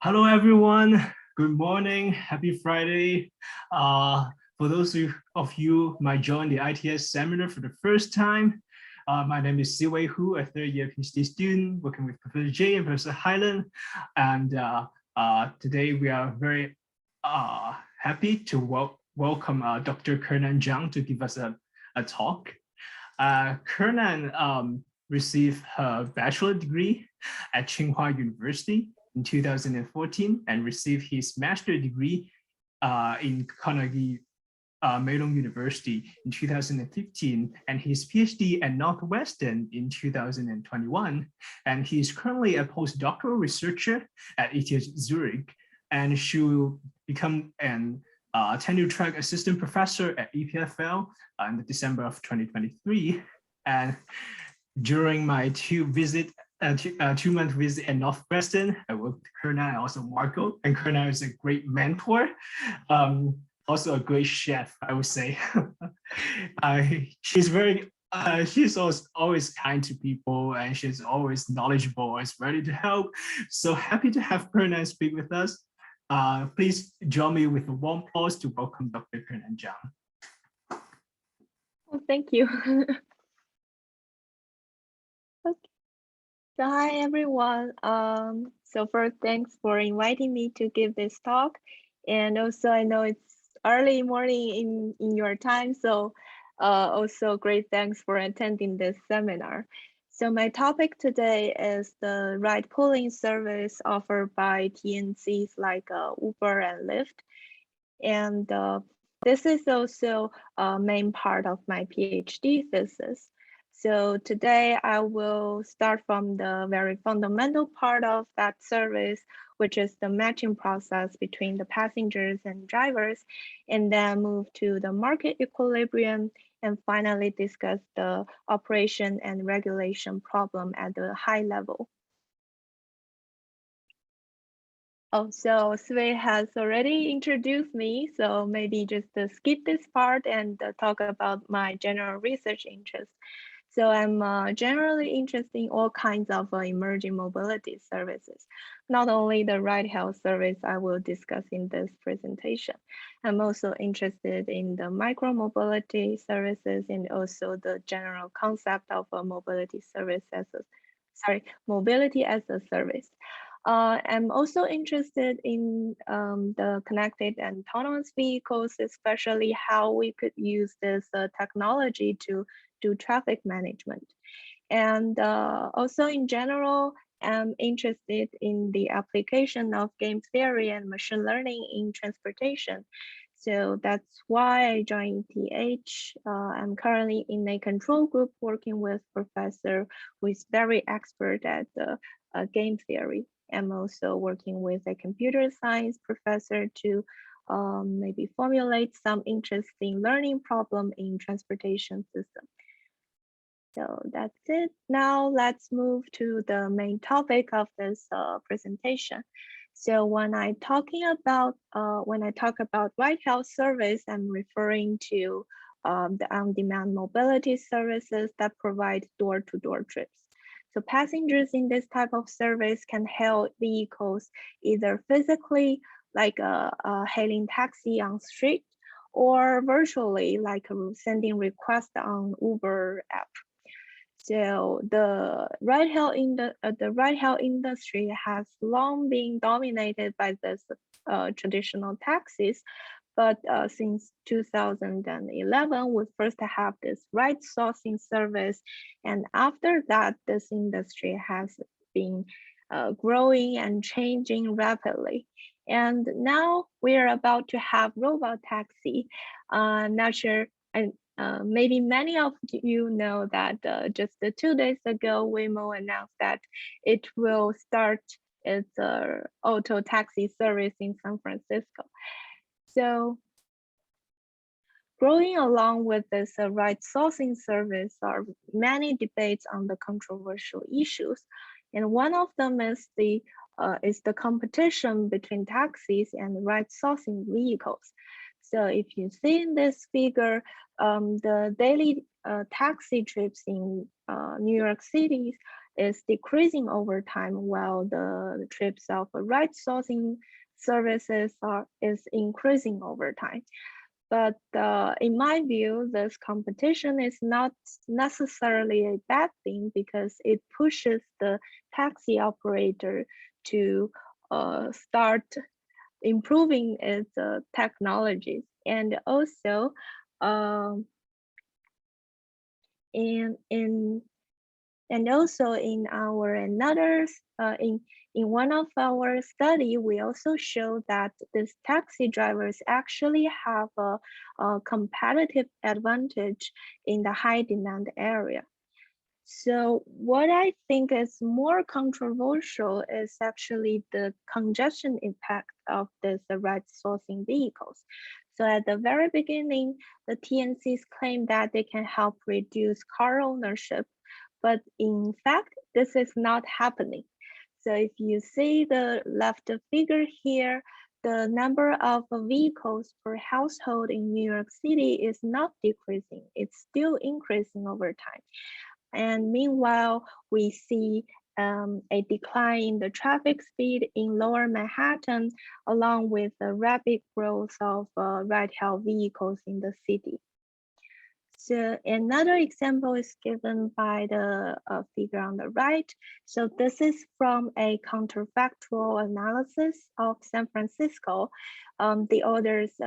Hello, everyone. Good morning. Happy Friday. For those of you who might join the ITS seminar for the first time, my name is Siwei Hu, a third-year PhD student working with Professor Jay and Professor Hyland. And today we are very happy to welcome Dr. Kenan Zhang to give us a talk. Kenan received her bachelor degree at Tsinghua University in 2014 and received his master's degree in Carnegie Mellon University in 2015 and his PhD at Northwestern in 2021. And he is currently a postdoctoral researcher at ETH Zurich, and she will become an tenure-track assistant professor at EPFL in December of 2023. And during my two-month visit at Northwestern, I worked with Kenan and also Marco, and Kenan is a great mentor, also a great chef, I would say. She's always kind to people, and she's always knowledgeable, is ready to help. So happy to have Kenan speak with us. Please join me with a warm applause to welcome Dr. Kenan Zhang. Well, thank you. Okay. So hi everyone. So first, thanks for inviting me to give this talk, and also I know it's early morning in your time, so also great thanks for attending this seminar. So my topic today is the ride-pooling service offered by TNCs like Uber and Lyft, and this is also a main part of my PhD thesis. So today I will start from the very fundamental part of that service, which is the matching process between the passengers and drivers, and then move to the market equilibrium, and finally discuss the operation and regulation problem at the high level. Oh, so Sway has already introduced me, so maybe just skip this part and talk about my general research interests. So I'm generally interested in all kinds of emerging mobility services, not only the ride-hail service I will discuss in this presentation. I'm also interested in the micro-mobility services and also the general concept of a mobility as a service. I'm also interested in the connected and autonomous vehicles, especially how we could use this technology to do traffic management. And also in general, I'm interested in the application of game theory and machine learning in transportation. So that's why I joined ETH. I'm currently in a control group working with professor who is very expert at game theory. I'm also working with a computer science professor to maybe formulate some interesting learning problem in transportation system. So that's it. Now let's move to the main topic of this presentation. So when I talk about ride-hail service, I'm referring to the on-demand mobility services that provide door-to-door trips. So passengers in this type of service can hail vehicles either physically, like a hailing taxi on street, or virtually, like sending requests on Uber app. So the ride-hail industry has long been dominated by this traditional taxis, but since 2011, we first have this ride sourcing service, and after that, this industry has been growing and changing rapidly. And now we're about to have robot taxi. Not sure, and maybe many of you know that just 2 days ago, Waymo announced that it will start its auto taxi service in San Francisco. So growing along with this ride sourcing service are many debates on the controversial issues. And one of them is the competition between taxis and ride sourcing vehicles. So if you see in this figure, the daily taxi trips in New York City is decreasing over time, while the trips of ride sourcing services is increasing over time. But in my view, this competition is not necessarily a bad thing because it pushes the taxi operator to start improving its technologies. And also, in our in one of our study, we also show that these taxi drivers actually have a competitive advantage in the high demand area. So what I think is more controversial is actually the congestion impact of this ride sourcing vehicles. So at the very beginning, the TNCs claim that they can help reduce car ownership, but in fact, this is not happening. So if you see the left figure here, the number of vehicles per household in New York City is not decreasing, it's still increasing over time. And meanwhile, we see a decline in the traffic speed in lower Manhattan, along with the rapid growth of ride-hail vehicles in the city. So another example is given by the figure on the right. So this is from a counterfactual analysis of San Francisco. The authors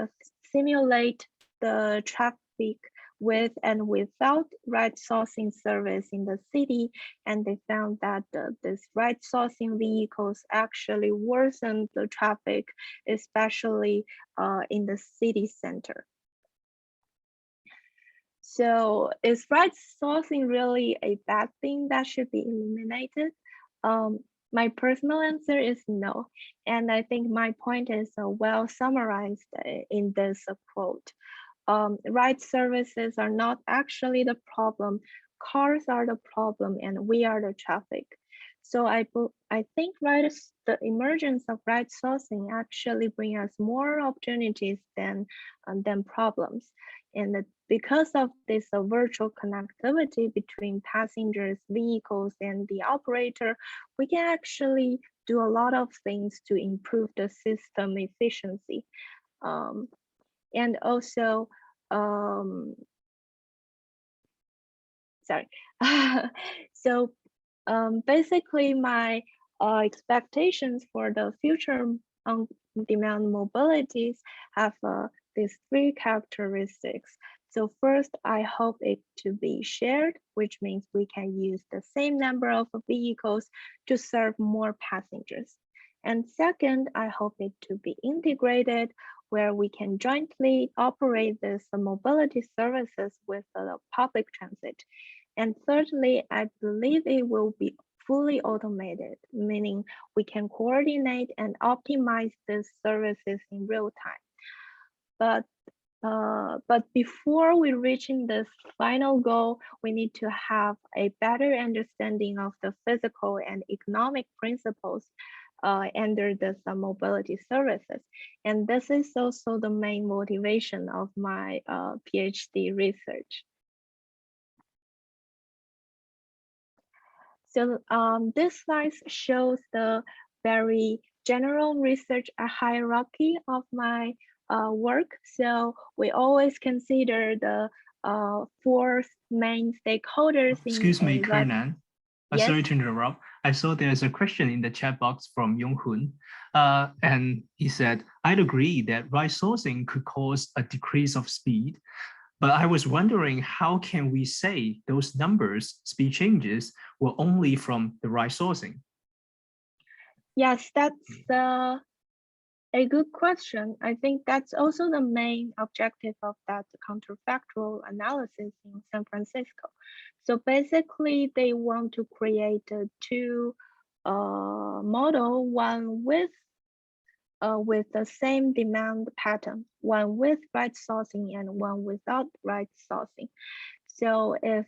simulate the traffic with and without ride sourcing service in the city, and they found that this ride sourcing vehicles actually worsen the traffic, especially in the city center. So is ride sourcing really a bad thing that should be eliminated? My personal answer is no. And I think my point is well summarized in this quote. Ride services are not actually the problem. Cars are the problem and we are the traffic. So I think the emergence of ride sourcing actually bring us more opportunities than problems. And because of this virtual connectivity between passengers, vehicles, and the operator, we can actually do a lot of things to improve the system efficiency. And also, sorry. So basically my expectations for the future on-demand mobilities have these three characteristics. So first, I hope it to be shared, which means we can use the same number of vehicles to serve more passengers. And second, I hope it to be integrated, where we can jointly operate these mobility services with the public transit. And thirdly, I believe it will be fully automated, meaning we can coordinate and optimize these services in real time. But before we reaching this final goal, we need to have a better understanding of the physical and economic principles under the mobility services. And this is also the main motivation of my PhD research. So this slide shows the very general research hierarchy of my work. So we always consider the four main stakeholders. Excuse me, Kenan. Yes? Sorry to interrupt. I saw there's a question in the chat box from Yonghun, and he said, I'd agree that ride sourcing could cause a decrease of speed, but I was wondering, how can we say those numbers, speed changes, were only from the ride sourcing? Yes, that's a good question. I think that's also the main objective of that counterfactual analysis in San Francisco. So basically, they want to create two model, one with the same demand pattern, one with ride sourcing and one without ride sourcing. So if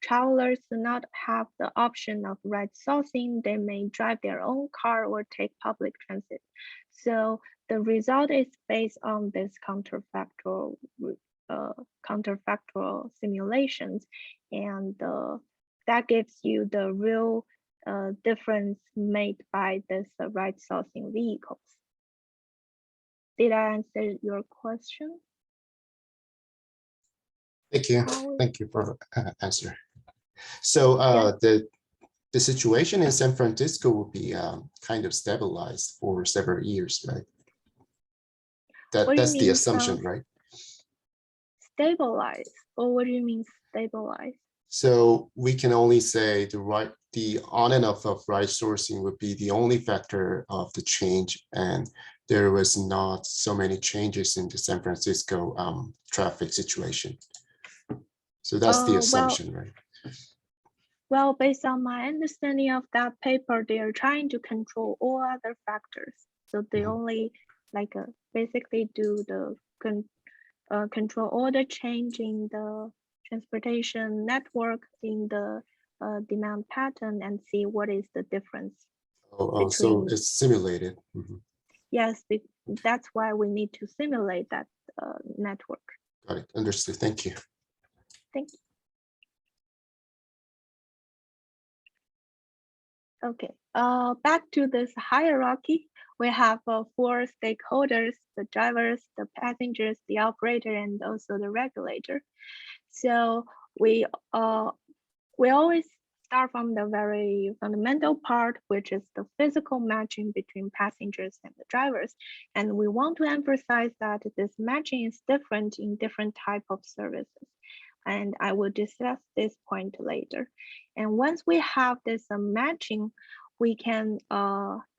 travelers do not have the option of ride sourcing, they may drive their own car or take public transit. So the result is based on this counterfactual simulations, and that gives you the real difference made by this ride sourcing vehicles. Did I answer your question? Thank you. Thank you for answer. So the situation in San Francisco will be kind of stabilized for several years, right? That's the assumption, right? Stabilize, or what do you mean stabilize? So we can only say the on and off of ride sourcing would be the only factor of the change, and there was not so many changes in the San Francisco traffic situation. So that's the assumption, right? Well, based on my understanding of that paper, they are trying to control all other factors. So they only basically do the control all the change in the transportation network in the demand pattern and see what is the difference. So it's simulated. Yes, that's why we need to simulate that network. Got it. Understood. Thank you. Thank you. Okay, back to this hierarchy. We have 4 stakeholders: the drivers, the passengers, the operator, and also the regulator. So we always start from the very fundamental part, which is the physical matching between passengers and the drivers. And we want to emphasize that this matching is different in different type of services. And I will discuss this point later. And once we have this matching, we can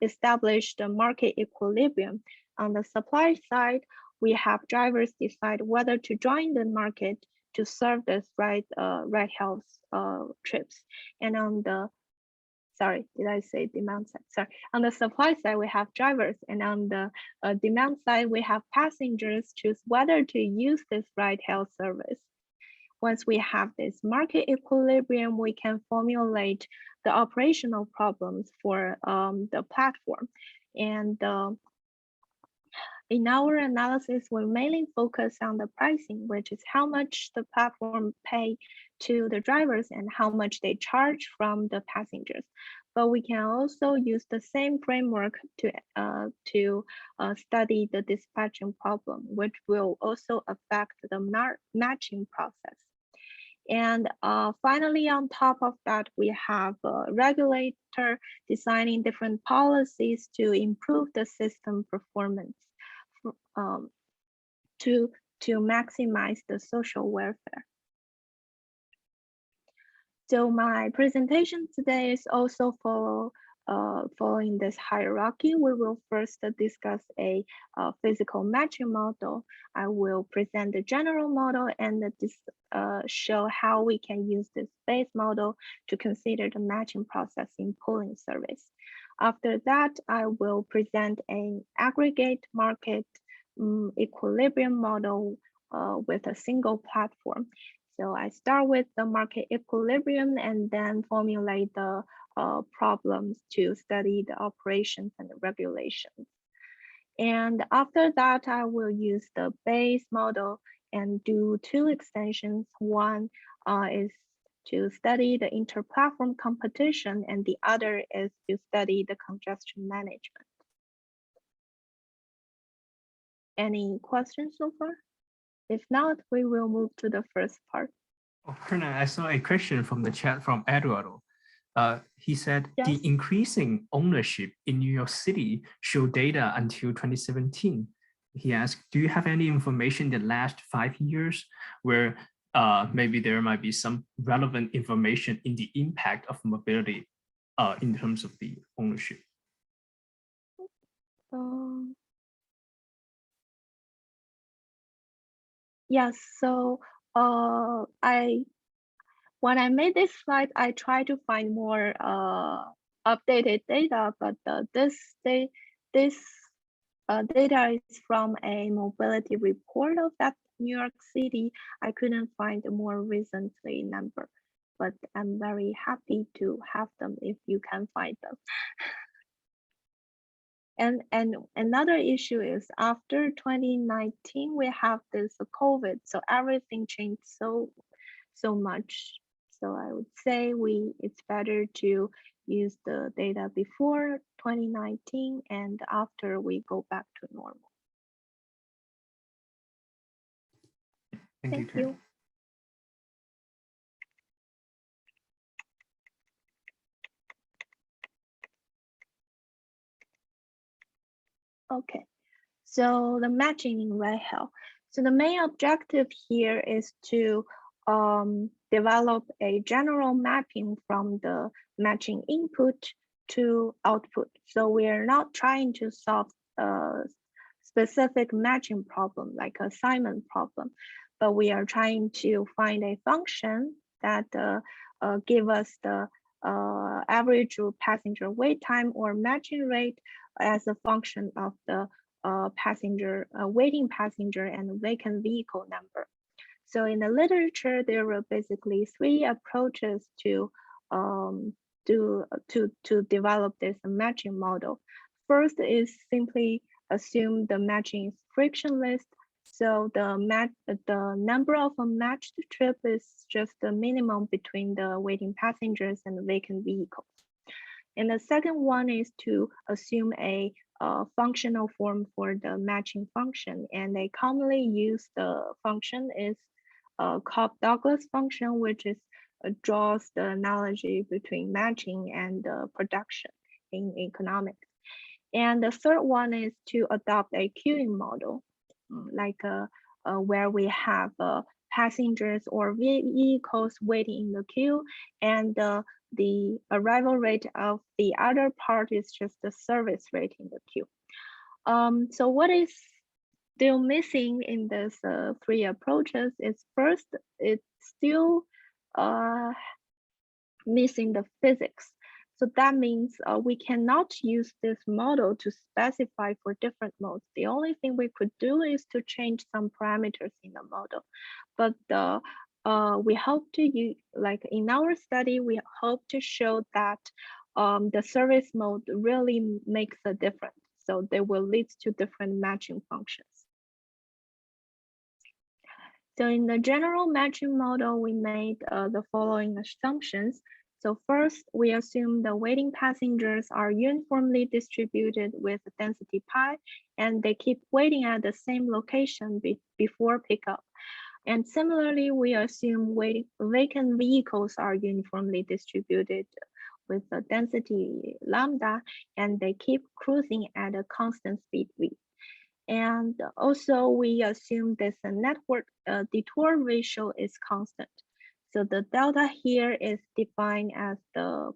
establish the market equilibrium. On the supply side, we have drivers decide whether to join the market to serve this ride health trips. And on the, sorry, did I say demand side? Sorry, on the supply side, we have drivers, and on the demand side, we have passengers choose whether to use this ride health service. Once we have this market equilibrium, we can formulate the operational problems for the platform. And in our analysis, we mainly focus on the pricing, which is how much the platform pay to the drivers and how much they charge from the passengers. But we can also use the same framework to study the dispatching problem, which will also affect the matching process. And finally, on top of that, we have a regulator designing different policies to improve the system performance to maximize the social welfare. So my presentation today is also following this hierarchy. We will first discuss a physical matching model. I will present the general model and show how we can use this base model to consider the matching process in pooling service. After that, I will present an aggregate market equilibrium model with a single platform. So I start with the market equilibrium and then formulate the problems to study the operations and the regulations. And after that, I will use the base model and do 2 extensions. One is to study the inter-platform competition, and the other is to study the congestion management. Any questions so far? If not, we will move to the first part. Oh, Kenan, I saw a question from the chat from Eduardo. He said, yes. The increasing ownership in New York City show data until 2017. He asked, do you have any information in the last 5 years where maybe there might be some relevant information in the impact of mobility in terms of the ownership? Yes, so when I made this slide, I tried to find more updated data, but this data is from a mobility report of that New York City. I couldn't find a more recently number, but I'm very happy to have them if you can find them. And another issue is after 2019, we have this COVID, so everything changed so much. So I would say it's better to use the data before 2019 and after we go back to normal. Thank you, Karen. Okay, so the matching in RightHealth. So the main objective here is to develop a general mapping from the matching input to output. So we are not trying to solve a specific matching problem like assignment problem, but we are trying to find a function that give us the average passenger wait time or matching rate as a function of the waiting passenger and vacant vehicle number. So in the literature, there were basically three approaches to develop this matching model. First is simply assume the matching is frictionless. So the number of a matched trip is just the minimum between the waiting passengers and the vacant vehicles. And the second one is to assume a functional form for the matching function. And they commonly use the function is Cobb-Douglas function, which is draws the analogy between matching and production in economics. And the third one is to adopt a queuing model, like where we have passengers or vehicles waiting in the queue, and the arrival rate of the other part is just the service rate in the queue. So what is still missing in this three approaches is first, it's still missing the physics. So that means we cannot use this model to specify for different modes. The only thing we could do is to change some parameters in the model. But we hope to use, like in our study, we hope to show that the service mode really makes a difference. So they will lead to different matching functions. So in the general matching model, we made the following assumptions. So first, we assume the waiting passengers are uniformly distributed with density pi, and they keep waiting at the same location before pickup. And similarly, we assume vacant vehicles are uniformly distributed with a density lambda, and they keep cruising at a constant speed v. And also we assume this network detour ratio is constant. So the delta here is defined as the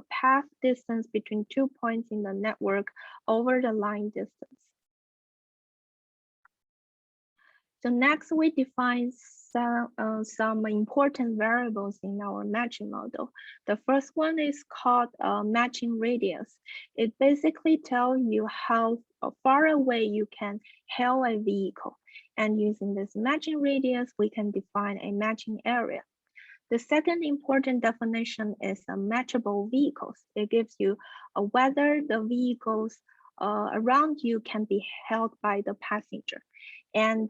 path distance between 2 points in the network over the line distance. So next we define some important variables in our matching model. The first one is called matching radius. It basically tells you how far away you can hail a vehicle. And using this matching radius, we can define a matching area. The second important definition is matchable vehicles. It gives you whether the vehicles around you can be held by the passenger. And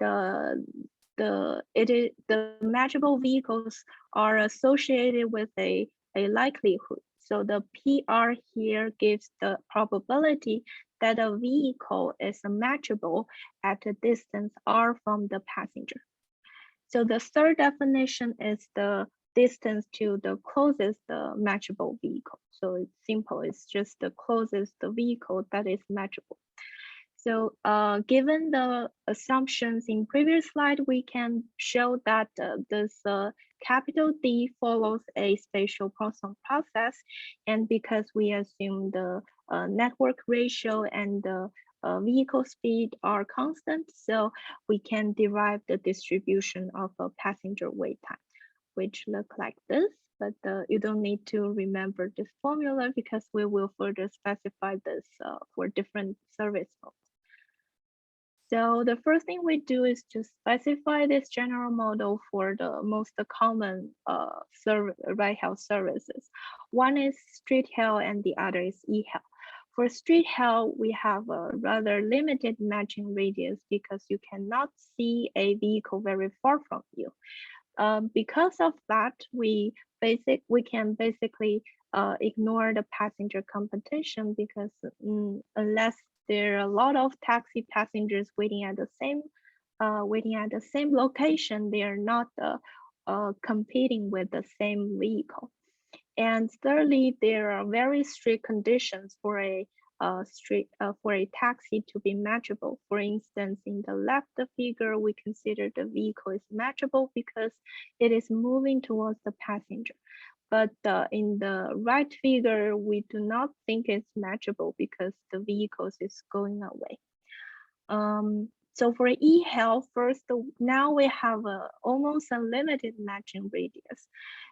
the matchable vehicles are associated with a likelihood. So the PR here gives the probability that a vehicle is matchable at a distance r from the passenger. So the third definition is the distance to the closest matchable vehicle. So it's simple, it's just the closest vehicle that is matchable. So given the assumptions in previous slide, we can show that this capital D follows a spatial Poisson process. And because we assume the network ratio and the vehicle speed are constant, so we can derive the distribution of a passenger wait time, which look like this. But you don't need to remember this formula because we will further specify this for different service modes. So the first thing we do is to specify this general model for the most common ride-hail services. One is street hail and the other is e-hail. For street hail, we have a rather limited matching radius because you cannot see a vehicle very far from you. because of that, we can basically ignore the passenger competition because unless there are a lot of taxi passengers waiting at the same location, they are not competing with the same vehicle. And thirdly, there are very strict conditions for a taxi to be matchable. For instance, in the left figure, we consider the vehicle is matchable because it is moving towards the passenger. But in the right figure, we do not think it's matchable because the vehicle is going away. So for e-health, first, now we have almost unlimited matching radius.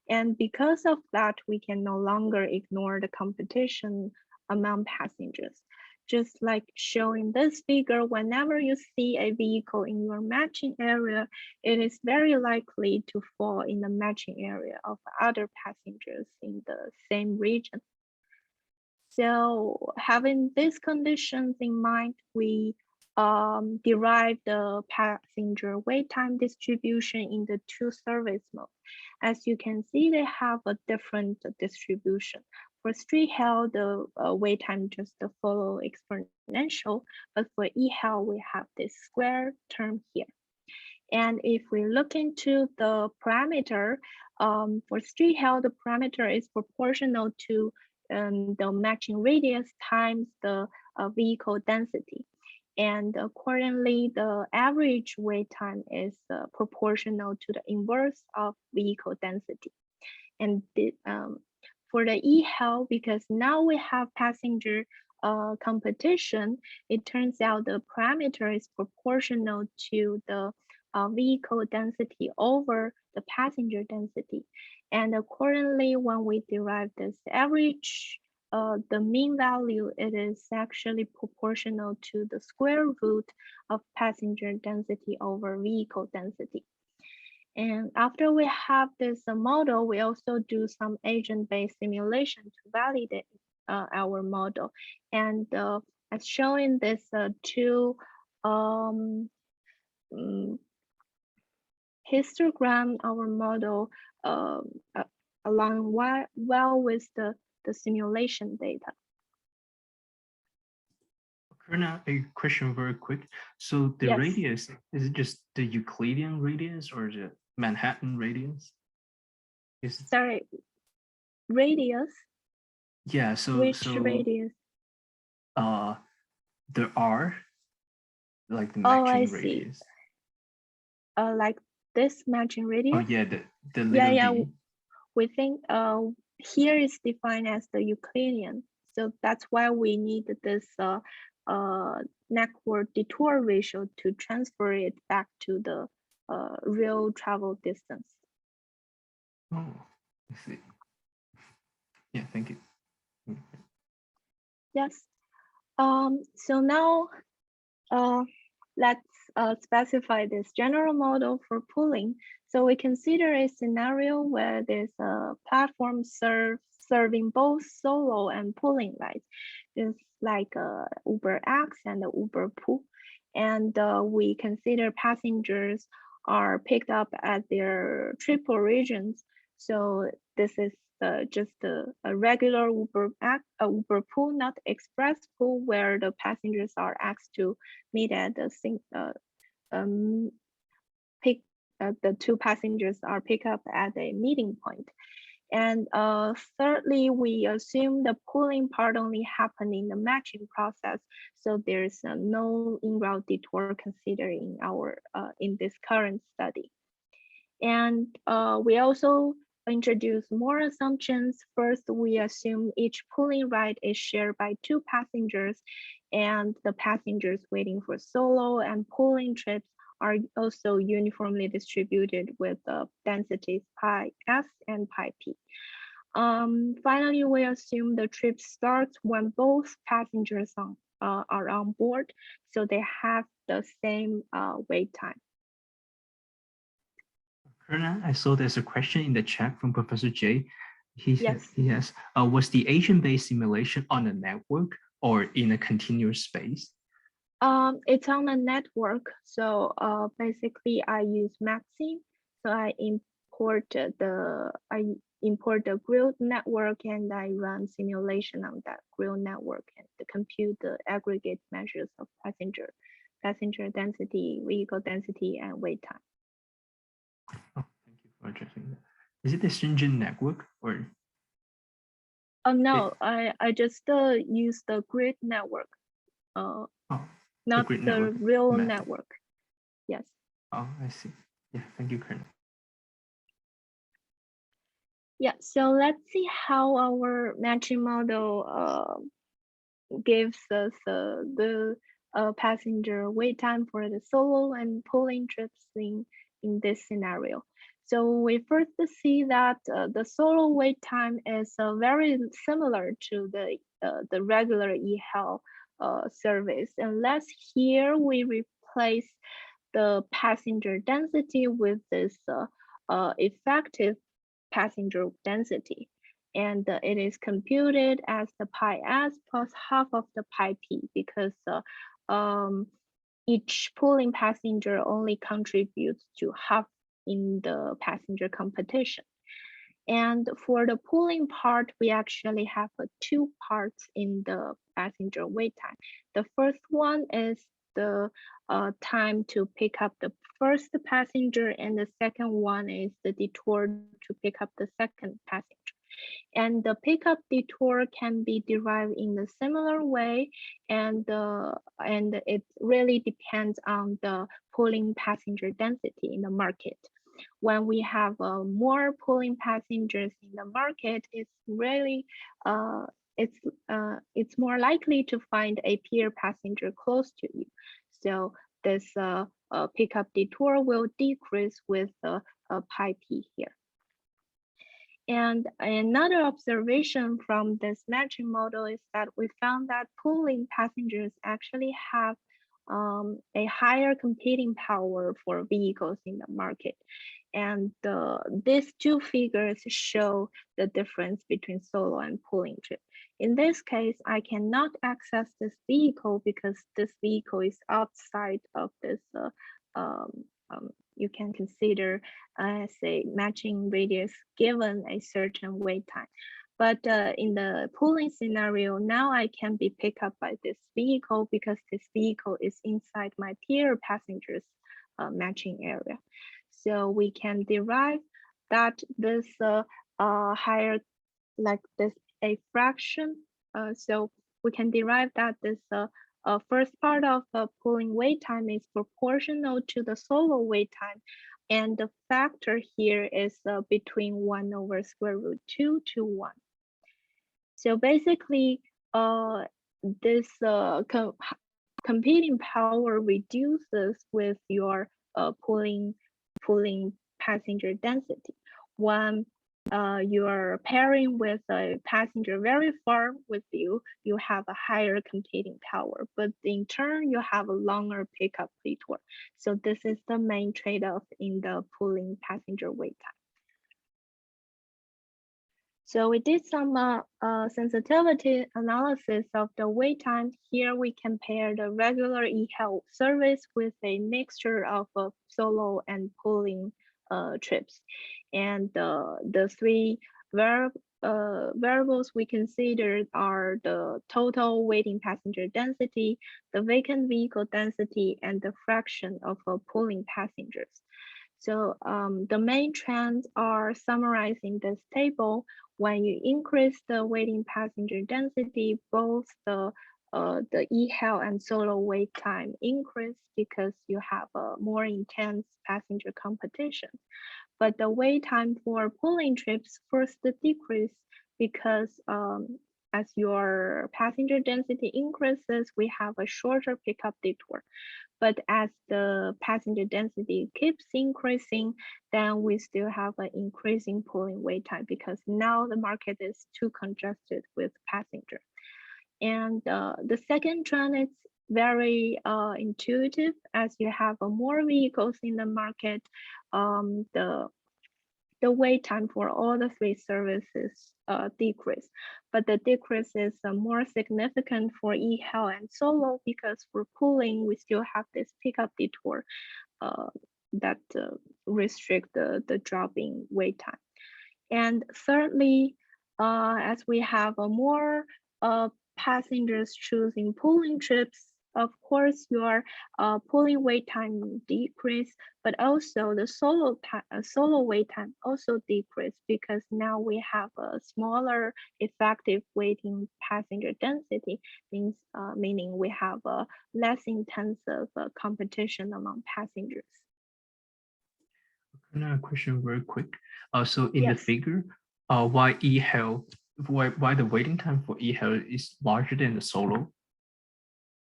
And because of that, we can no longer ignore the competition among passengers. Just like showing this figure, whenever you see a vehicle in your matching area, it is very likely to fall in the matching area of other passengers in the same region. So having these conditions in mind, we derive the passenger wait time distribution in the two service modes. As you can see, they have a different distribution. For street hail, the wait time just follow exponential, but for e-hail, we have this square term here. And if we look into the parameter, for street hail, the parameter is proportional to the matching radius times the vehicle density. And accordingly, the average wait time is proportional to the inverse of vehicle density. And for the e-hail, because now we have passenger competition, it turns out the parameter is proportional to the vehicle density over the passenger density. And accordingly, when we derive this average, the mean value, it is actually proportional to the square root of passenger density over vehicle density. And after we have this model, we also do some agent-based simulation to validate our model. And as shown in this two histogram, our model align well with the simulation data. Karina, a question very quick. So the Yes. radius, is it just the Euclidean radius or the Manhattan radius? Sorry, radius? Yeah, so Which radius? There are like the Oh, I matching see. radius. Like this matching radius? Oh yeah, the little d. We think here is defined as the Euclidean. So that's why we need this network detour ratio to transfer it back to the real travel distance. Oh, I see. Yeah, thank you. Yes. So now let's specify this general model for pooling. So we consider a scenario where there's a platform serving both solo and pooling rides, just like Uber X and Uber Pool. And we consider passengers are picked up at their trip origins. So this is just a regular Uber Pool, not express pool, where the passengers are asked to meet at the the two passengers are picked up at a meeting point. And thirdly, we assume the pooling part only happened in the matching process, so there's no in-route detour considered in our in this current study. And we also introduce more assumptions. First, we assume each pooling ride is shared by two passengers, and the passengers waiting for solo and pooling trips are also uniformly distributed with the densities pi s and pi p. Finally, we assume the trip starts when both passengers are on board, so they have the same wait time. Karina, I saw there's a question in the chat from Professor J. Yes. Yes. Was the agent-based simulation on a network or in a continuous space? It's on a network. So basically I use Maxine. So I import the grid network and I run simulation on that grid network and compute the aggregate measures of passenger density, vehicle density, and wait time. Oh, thank you for addressing that. Is it the Shenzhen network or? No, I just use the grid network. Oh, not grid the network real method. network. Yes. Oh, I see. Yeah, thank you, Kenan. Yeah, so let's see how our matching model gives us the passenger wait time for the solo and pulling trips in this scenario. So we first see that the solo wait time is very similar to the regular e-hail service, unless here we replace the passenger density with this effective passenger density. And it is computed as the pi s plus half of the pi p because each pulling passenger only contributes to half in the passenger competition. And for the pulling part, we actually have two parts in the passenger wait time. The first one is the time to pick up the first passenger, and the second one is the detour to pick up the second passenger. And the pickup detour can be derived in a similar way, and it really depends on the pulling passenger density in the market. When we have more pulling passengers in the market, it's really it's more likely to find a peer passenger close to you. So this pickup detour will decrease with pi p here. And another observation from this matching model is that we found that pulling passengers actually have a higher competing power for vehicles in the market. And these two figures show the difference between solo and pulling trip. In this case, I cannot access this vehicle because this vehicle is outside of this you can consider as a matching radius given a certain wait time. But in the pulling scenario, now I can be picked up by this vehicle because this vehicle is inside my peer passengers matching area. So we can derive that this higher, like this a fraction. So we can derive that this first part of the pulling wait time is proportional to the solo wait time. And the factor here is between 1 over square root 2 to 1. So basically, this competing power reduces with your pulling passenger density. When you are pairing with a passenger very far with you, you have a higher competing power, but in turn, you have a longer pickup detour. So this is the main trade-off in the pulling passenger wait time. So we did some sensitivity analysis of the wait time. Here we compare the regular e-hail service with a mixture of solo and pulling trips. And the three variables we considered are the total waiting passenger density, the vacant vehicle density, and the fraction of pulling passengers. So the main trends are summarized in this table. When you increase the waiting passenger density, both the e-hail and solo wait time increase because you have a more intense passenger competition. But the wait time for pulling trips first decrease because as your passenger density increases, we have a shorter pickup detour. But as the passenger density keeps increasing, then we still have an increasing pulling wait time because now the market is too congested with passenger. And the second trend is very intuitive. As you have more vehicles in the market, the wait time for all the three services decrease, but the decrease is more significant for e-hail and solo because for pulling, we still have this pickup detour that restrict the drop in wait time. And thirdly, as we have more passengers choosing pooling trips, of course, your pooling wait time decrease, but also the solo wait time also decrease because now we have a smaller effective waiting passenger density, meaning we have a less intensive competition among passengers. Another question very quick. So in the Yes. figure, why e-hail, why the waiting time for e-hail is larger than the solo?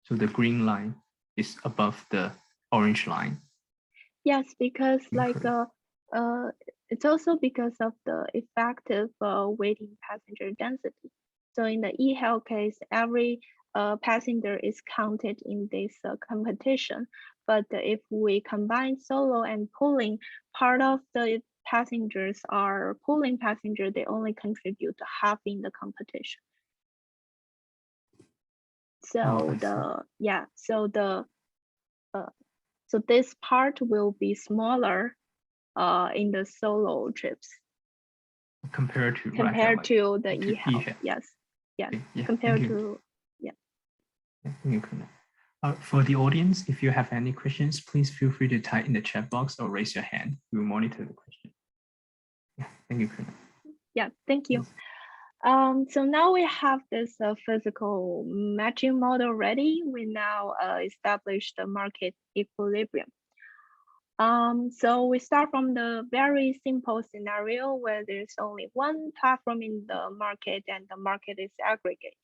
So the green line is above the orange line. Yes, because like Okay. it's also because of the effective waiting passenger density. So in the e-hail case, every passenger is counted in this competition. But if we combine solo and pooling, part of the passengers are pooling passenger, they only contribute to half in the competition. So so this part will be smaller in the solo trips Compared to the e-hail. Yes, Okay, yeah, compared to Thank you, Kenan. For the audience, if you have any questions, please feel free to type in the chat box or raise your hand. We will monitor the question. Yeah, thank you, Kenan. Yeah, thank you. So now we have this physical matching model ready. We now establish the market equilibrium. So we start from the very simple scenario where there's only one platform in the market and the market is aggregate.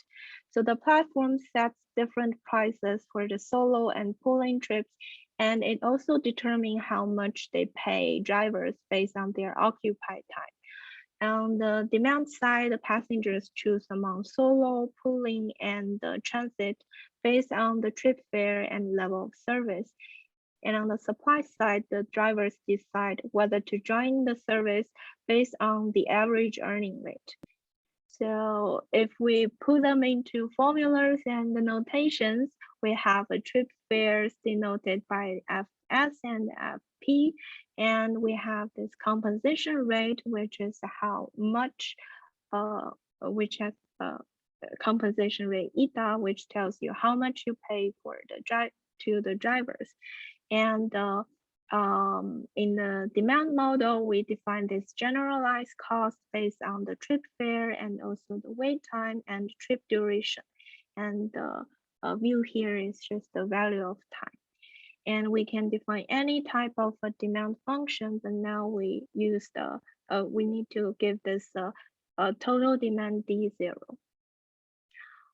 So the platform sets different prices for the solo and pooling trips, and it also determines how much they pay drivers based on their occupied time. On the demand side, the passengers choose among solo, pooling, and transit based on the trip fare and level of service. And on the supply side, the drivers decide whether to join the service based on the average earning rate. So if we put them into formulas and the notations, we have a trip fares denoted by Fs and Fp, and we have this compensation rate, which is how much, which has compensation rate eta, which tells you how much you pay for the drivers. And in the demand model, we define this generalized cost based on the trip fare and also the wait time and trip duration. And the view here is just the value of time. And we can define any type of a demand function, but now we use the, we need to give this total demand D0.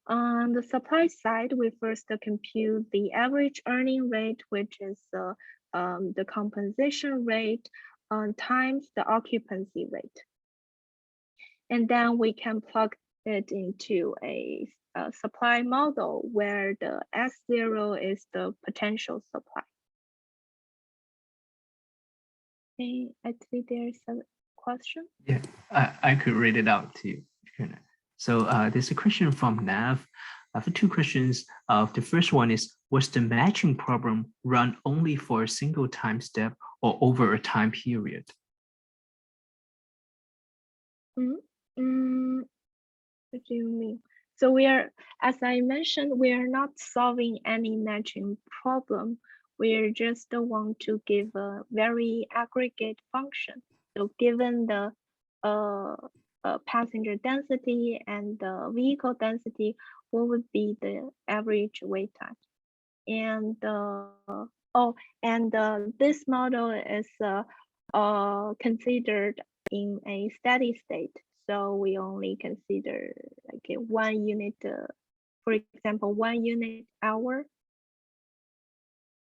On the supply side, we first compute the average earning rate, which is the compensation rate times the occupancy rate. And then we can plug it into a supply model where the S0 is the potential supply. Okay, I think there's a question. Yeah, I could read it out to you. So there's a question from Nav. I have two questions. The first one is, was the matching problem run only for a single time step or over a time period? What do you mean? So we are, as I mentioned, we are not solving any matching problem. We just want to give a very aggregate function. So given the passenger density and the vehicle density, what would be the average wait time? And this model is considered in a steady state. So we only consider like a 1 unit, for example, 1 unit hour.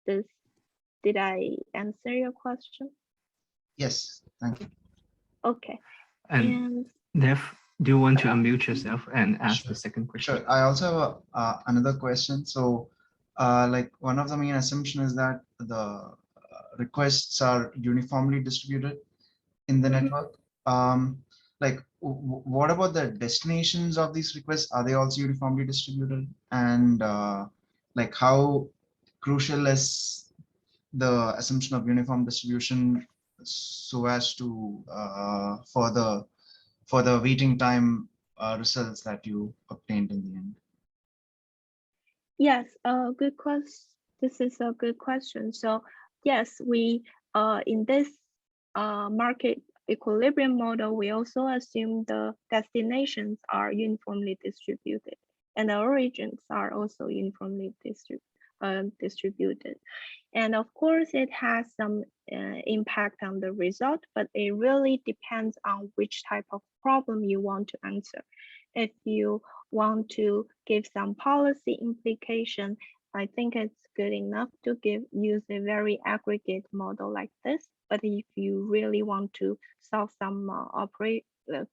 Did I answer your question? Yes, thank you. Okay. And Nev, do you want to unmute yourself and ask the second question? Sure. I also have another question. So like one of the main assumptions is that the requests are uniformly distributed in the network. Like what about the destinations of these requests? Are they also uniformly distributed? And like how crucial is the assumption of uniform distribution so as to for the waiting time results that you obtained in the end? Yes, good question. This is a good question. So yes, we in this market equilibrium model, we also assume the destinations are uniformly distributed and the origins are also uniformly distributed. And of course, it has some impact on the result, but it really depends on which type of problem you want to answer. If you want to give some policy implication, I think it's good enough to use a very aggregate model like this. But if you really want to solve some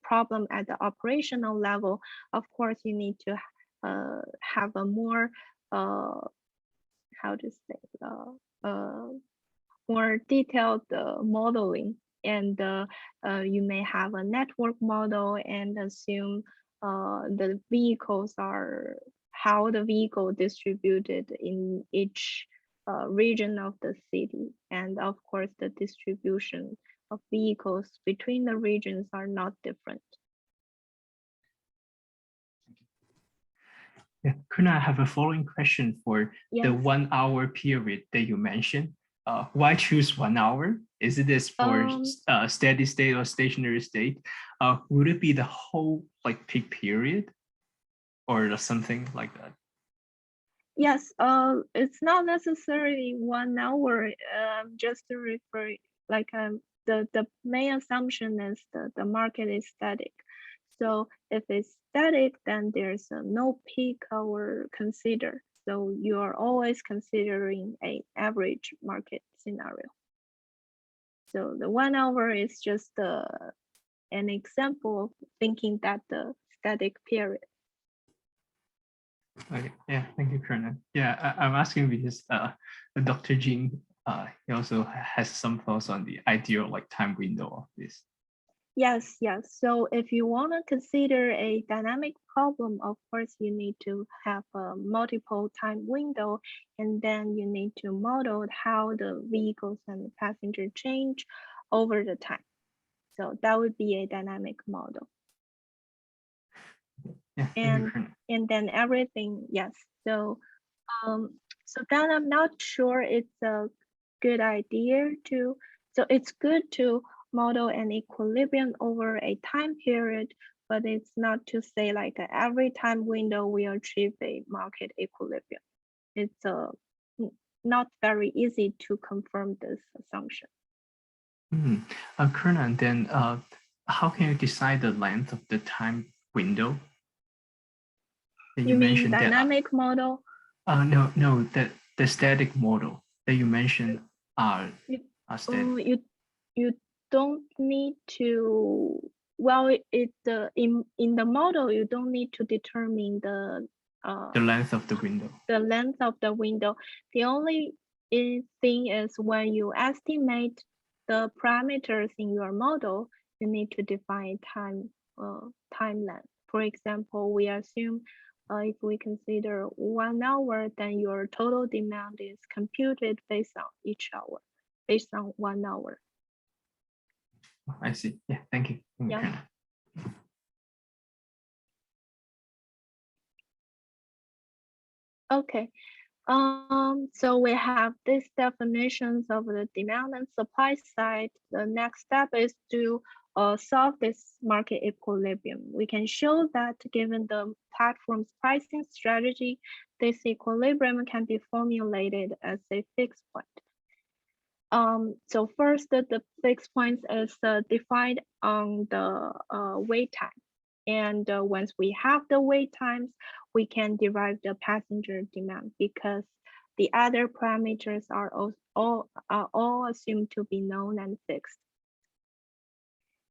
problem at the operational level, of course, you need to have a more how to say more detailed modeling, and you may have a network model and assume the vehicles are how the vehicle distributed in each region of the city, and of course the distribution of vehicles between the regions are not different. Yeah, could I have a following question for the Yes. 1 hour period that you mentioned? Why choose 1 hour? Is it this for steady state or stationary state? Would it be the whole like peak period or something like that? Yes, it's not necessarily 1 hour. Just to refer, like the main assumption is the market is static. So if it's static, then there's no peak hour consider. So you are always considering a average market scenario. So the 1 hour is just an example of thinking that the static period. Okay, yeah, thank you, Kenan. Yeah, I'm asking because Dr. Jing, he also has some thoughts on the ideal like time window of this. Yes, yes. So if you want to consider a dynamic problem, of course, you need to have a multiple time window, and then you need to model how the vehicles and the passenger change over the time. So that would be a dynamic model. Yeah, and then everything, yes. So so then I'm not sure it's a good idea to, so it's good to model an equilibrium over a time period, but it's not to say like every time window we achieve a market equilibrium. It's not very easy to confirm this assumption. Kenan, then how can you decide the length of the time window? You mean dynamic model? No, the static model that you mentioned are static. You don't need to, well, in the model you don't need to determine the length of the window. The length of the window. The only thing is when you estimate the parameters in your model, you need to define time length. For example, we assume if we consider 1 hour, then your total demand is computed based on each hour, based on 1 hour. I see. Yeah, thank you. Yeah. Okay. So we have these definitions of the demand and supply side. The next step is to solve this market equilibrium. We can show that given the platform's pricing strategy, this equilibrium can be formulated as a fixed point. So first, the fixed point is defined on the wait time. And once we have the wait times, we can derive the passenger demand because the other parameters are all assumed to be known and fixed.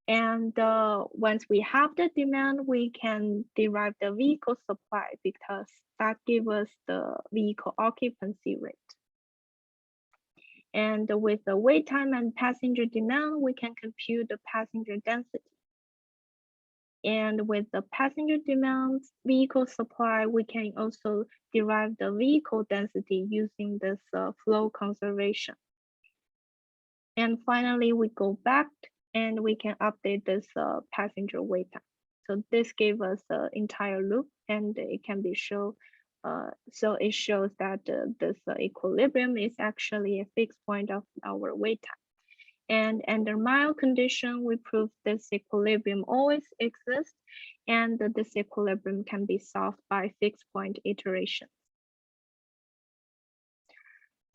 And once we have the demand, we can derive the vehicle supply because that gives us the vehicle occupancy rate. And with the wait time and passenger demand, we can compute the passenger density. And with the passenger demand vehicle supply, we can also derive the vehicle density using this flow conservation. And finally, we go back and we can update this passenger wait time. So this gave us the entire loop, and it can be shown. So it shows that this equilibrium is actually a fixed point of our wait time. And under mild condition, we prove this equilibrium always exists, and that this equilibrium can be solved by fixed point iteration.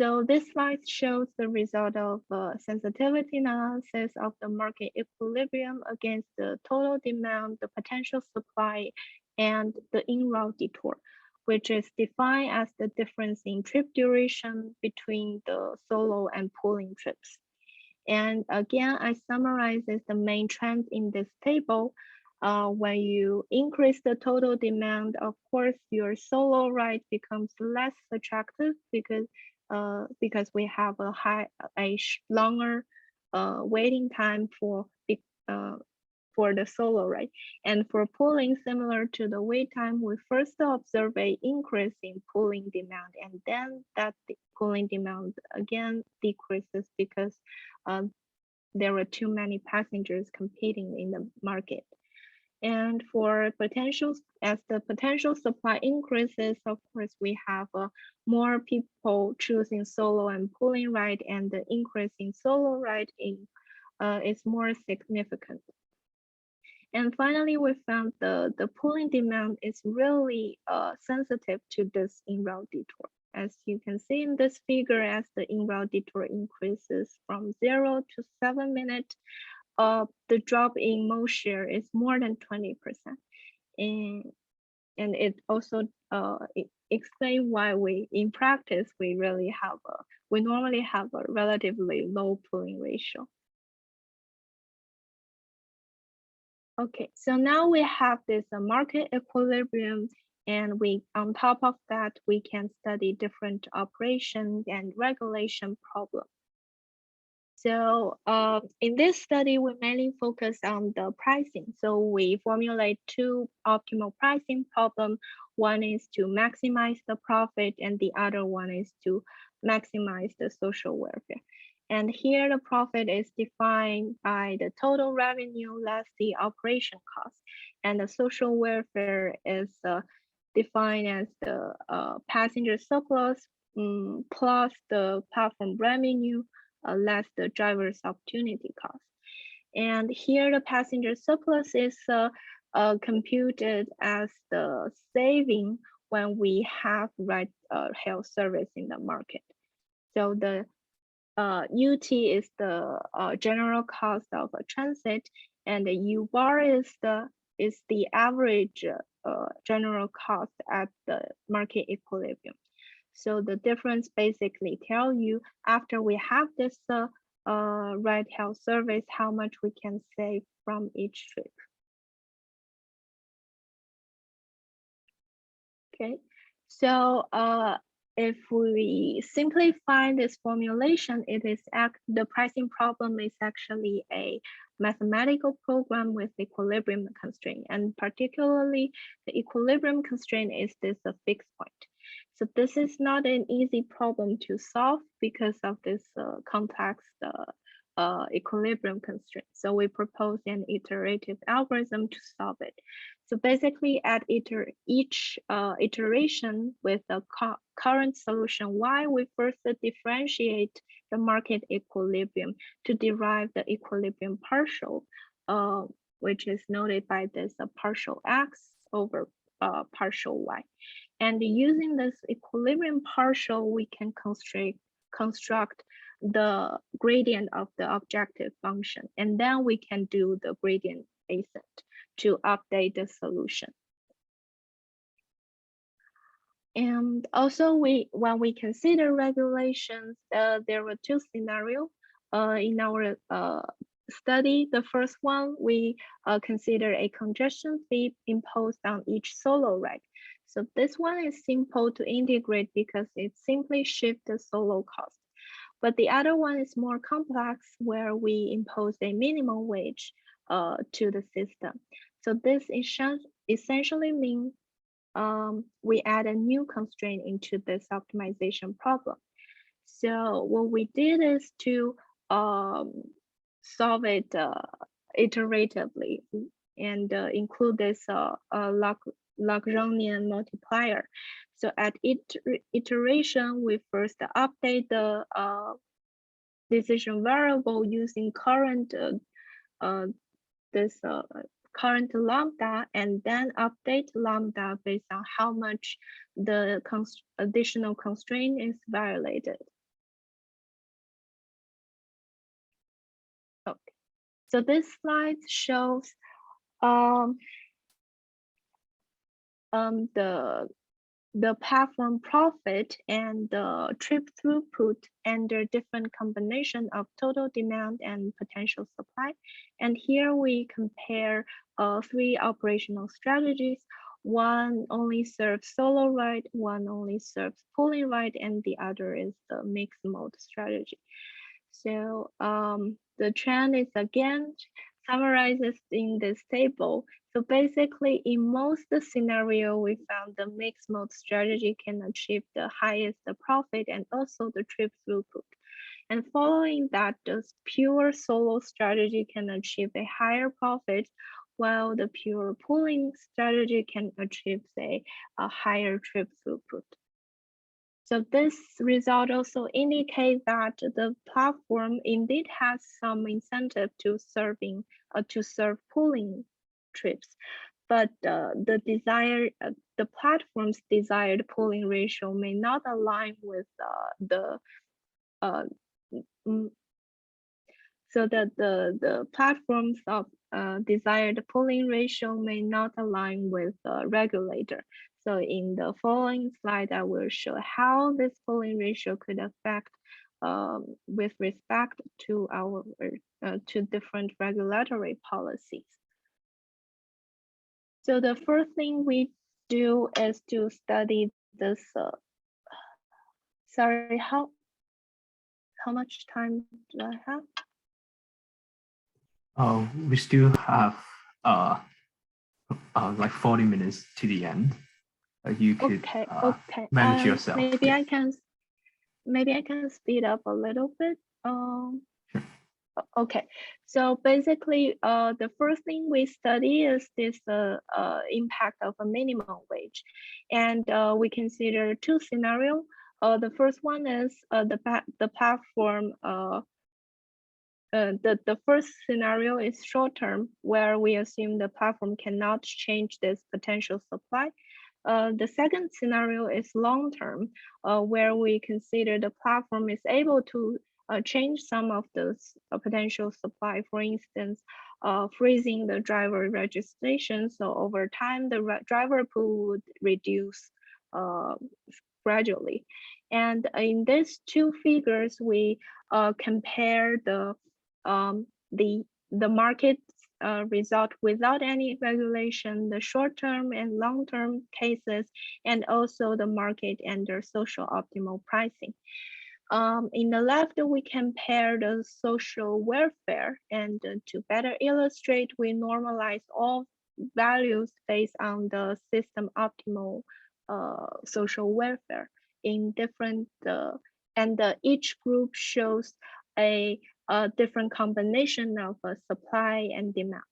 So this slide shows the result of sensitivity analysis of the market equilibrium against the total demand, the potential supply, and the in-route detour, which is defined as the difference in trip duration between the solo and pooling trips. And again, I summarize the main trends in this table. When you increase the total demand, of course, your solo ride becomes less attractive because we have a longer waiting time for the solo ride. And for pooling, similar to the wait time, we first observe an increase in pooling demand, and then that pooling demand again decreases because there are too many passengers competing in the market. And for potentials, as the potential supply increases, of course, we have more people choosing solo and pooling ride, and the increase in solo ride is more significant. And finally, we found the pooling demand is really sensitive to this in-route detour. As you can see in this figure, as the in-route detour increases from 0 to 7 minutes, the drop in mode share is more than 20%. And it also explains why in practice, we normally have a relatively low pooling ratio. Okay, so now we have this market equilibrium, and on top of that, we can study different operation and regulation problems. So in this study, we mainly focus on the pricing. So we formulate two optimal pricing problems. One is to maximize the profit, and the other one is to maximize the social welfare. And here the profit is defined by the total revenue less the operation cost. And the social welfare is defined as the passenger surplus plus the platform revenue less the driver's opportunity cost. And here the passenger surplus is computed as the saving when we have ride-hail service in the market. So the UT is the general cost of a transit, and the U bar is the average general cost at the market equilibrium. So the difference basically tell you after we have this ride-hail service, how much we can save from each trip. Okay, so if we simplify this formulation, the pricing problem is actually a mathematical program with equilibrium constraint, and particularly the equilibrium constraint is this a fixed point. So this is not an easy problem to solve because of this complex equilibrium constraint. So we propose an iterative algorithm to solve it. So basically at each iteration with the current solution Y, we first differentiate the market equilibrium to derive the equilibrium partial, which is noted by this partial X over partial Y. And using this equilibrium partial, we can construct the gradient of the objective function, and then we can do the gradient ascent to update the solution. And also, when we consider regulations, there were two scenarios in our study. The first one, we consider a congestion fee imposed on each solo ride. So this one is simple to integrate because it simply shifts the solo cost. But the other one is more complex, where we impose a minimum wage to the system. So this essentially means we add a new constraint into this optimization problem. So what we did is to solve it iteratively and include this Lagrangian multiplier. So at iteration, we first update the decision variable using current current lambda, and then update lambda based on how much the additional constraint is violated. Okay, so this slide shows the platform profit and the trip throughput under different combination of total demand and potential supply. And here we compare 3 operational strategies. One only serves solo ride, one only serves pooling ride, and the other is the mixed mode strategy. So the trend is again summarizes in this table. So basically, in most scenario, we found the mixed mode strategy can achieve the highest profit and also the trip throughput. And following that, the pure solo strategy can achieve a higher profit, while the pure pooling strategy can achieve, say, a higher trip throughput. So this result also indicates that the platform indeed has some incentive to serve pooling trips, but the platform's desired pooling ratio may not align with so that the platforms of desired pooling ratio may not align with the regulator. So in the following slide, I will show how this pooling ratio could affect with respect to our to different regulatory policies. So the first thing we do is to study this. Sorry, how much time do I have? Oh, we still have like 40 minutes to the end. You could okay. manage yourself. Maybe I can speed up a little bit. Sure. Okay, so basically, the first thing we study is this impact of a minimum wage, and we consider 2 scenarios. The first one is the platform. The first scenario is short term, where we assume the platform cannot change this potential supply. The second scenario is long term, where we consider the platform is able to change some of the potential supply, for instance, freezing the driver registration. So over time, the driver pool would reduce gradually. And in these 2 figures, we compare the market result without any regulation, the short-term and long-term cases, and also the market under social optimal pricing. In the left, we compare the social welfare, and to better illustrate, we normalize all values based on the system optimal social welfare in different, and each group shows a different combination of supply and demand.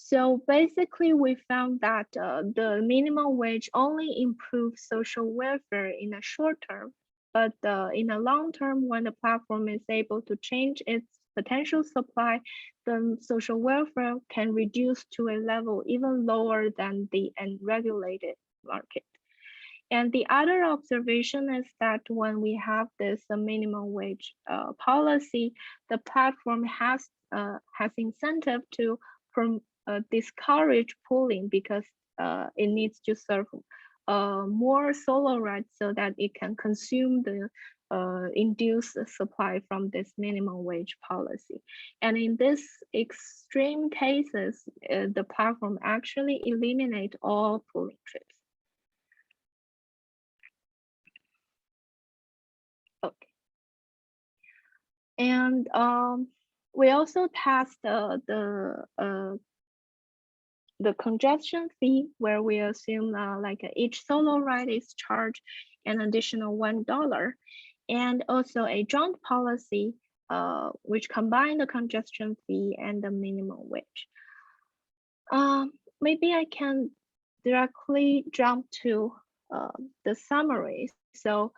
So basically, we found that the minimum wage only improves social welfare in the short term, but in the long term, when the platform is able to change its potential supply, the social welfare can reduce to a level even lower than the unregulated market. And the other observation is that when we have this minimum wage policy, the platform has incentive to discourage pooling, because it needs to serve more solo rides so that it can consume the induced supply from this minimum wage policy. And in this extreme cases, the platform actually eliminate all pooling trips. Okay. And we also test the congestion fee, where we assume like each solo ride is charged an additional $1. and also a joint policy which combine the congestion fee and the minimum wage. Maybe I can directly jump to the summary. So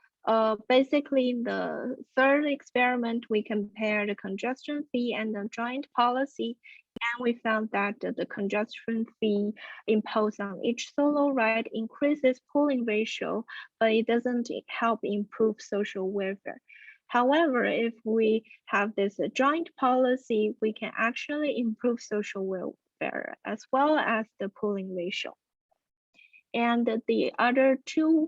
basically, in the third experiment, we compared the congestion fee and the joint policy, and we found that the congestion fee imposed on each solo ride increases pooling ratio, but it doesn't help improve social welfare. However, if we have this joint policy, we can actually improve social welfare as well as the pooling ratio. And the other three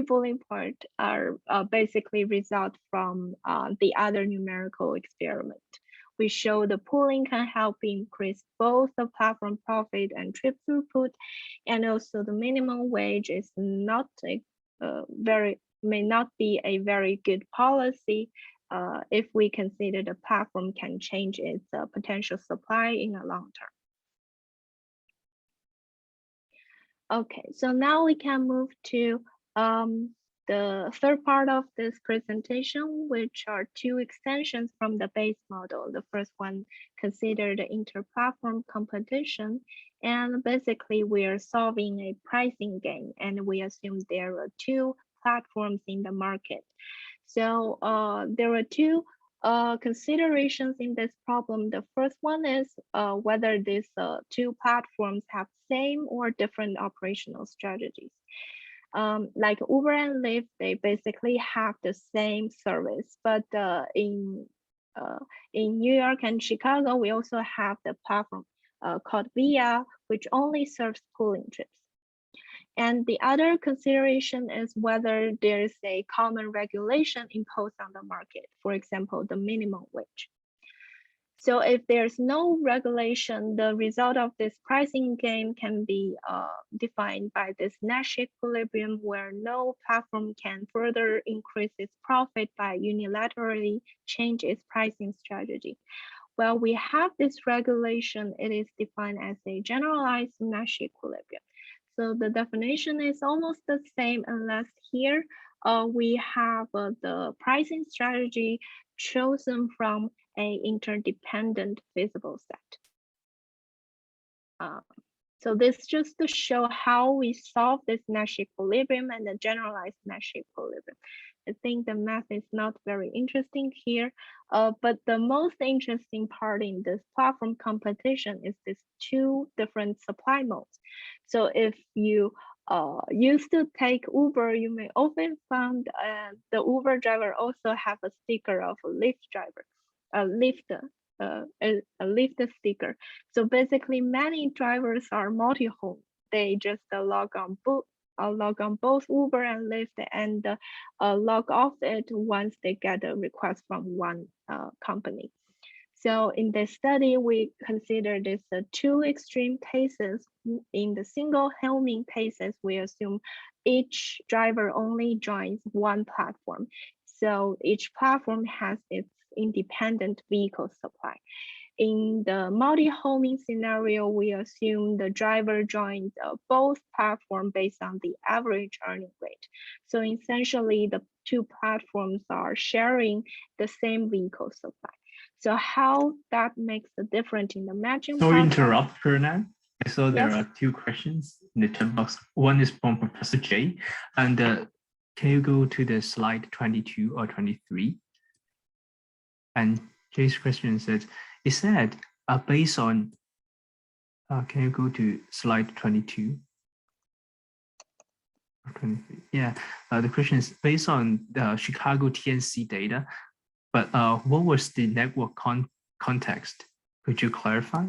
bullying points are basically result from the other numerical experiment. We show the pooling can help increase both the platform profit and trip throughput, and also the minimum wage is not may not be a very good policy if we consider the platform can change its potential supply in the long term. Okay, so now we can move to the third part of this presentation, which are two extensions from the base model. The first one considered the inter-platform competition, and basically we are solving a pricing game, and we assume there are two platforms in the market. So there are two considerations in this problem. The first one is whether these two platforms have same or different operational strategies. Like Uber and Lyft, they basically have the same service, but in New York and Chicago, we also have the platform called Via, which only serves pooling trips. And the other consideration is whether there's a common regulation imposed on the market, for example, the minimum wage. So if there's no regulation, the result of this pricing game can be defined by this Nash equilibrium, where no platform can further increase its profit by unilaterally change its pricing strategy. Well, we have this regulation, it is defined as a generalized Nash equilibrium. So the definition is almost the same, unless here we have the pricing strategy chosen from an interdependent visible set. So this just to show how we solve this Nash equilibrium and the generalized Nash equilibrium. I think the math is not very interesting here, but the most interesting part in this platform competition is these two different supply modes. So if you used to take Uber, you may often find the Uber driver also have a sticker of a Lyft driver, a Lyft sticker. So basically, many drivers are multi-home. They just log on both Uber and Lyft and log off it once they get a request from one company. So in this study, we consider this two extreme cases. In the single homing cases, we assume each driver only joins one platform. So each platform has its independent vehicle supply. In the multi-homing scenario, we assume the driver joins both platforms based on the average earning rate. So essentially, the two platforms are sharing the same vehicle supply. So how that makes the difference in the matching Sorry to process? interrupt, Fernand. I saw there Yes. are two questions in the chat box. One is from Professor J. And can you go to the slide 22 or 23? And Jay's question says, it said based on, can you go to slide 22? 23. Yeah, the question is based on the Chicago TNC data, but what was the network context? Could you clarify?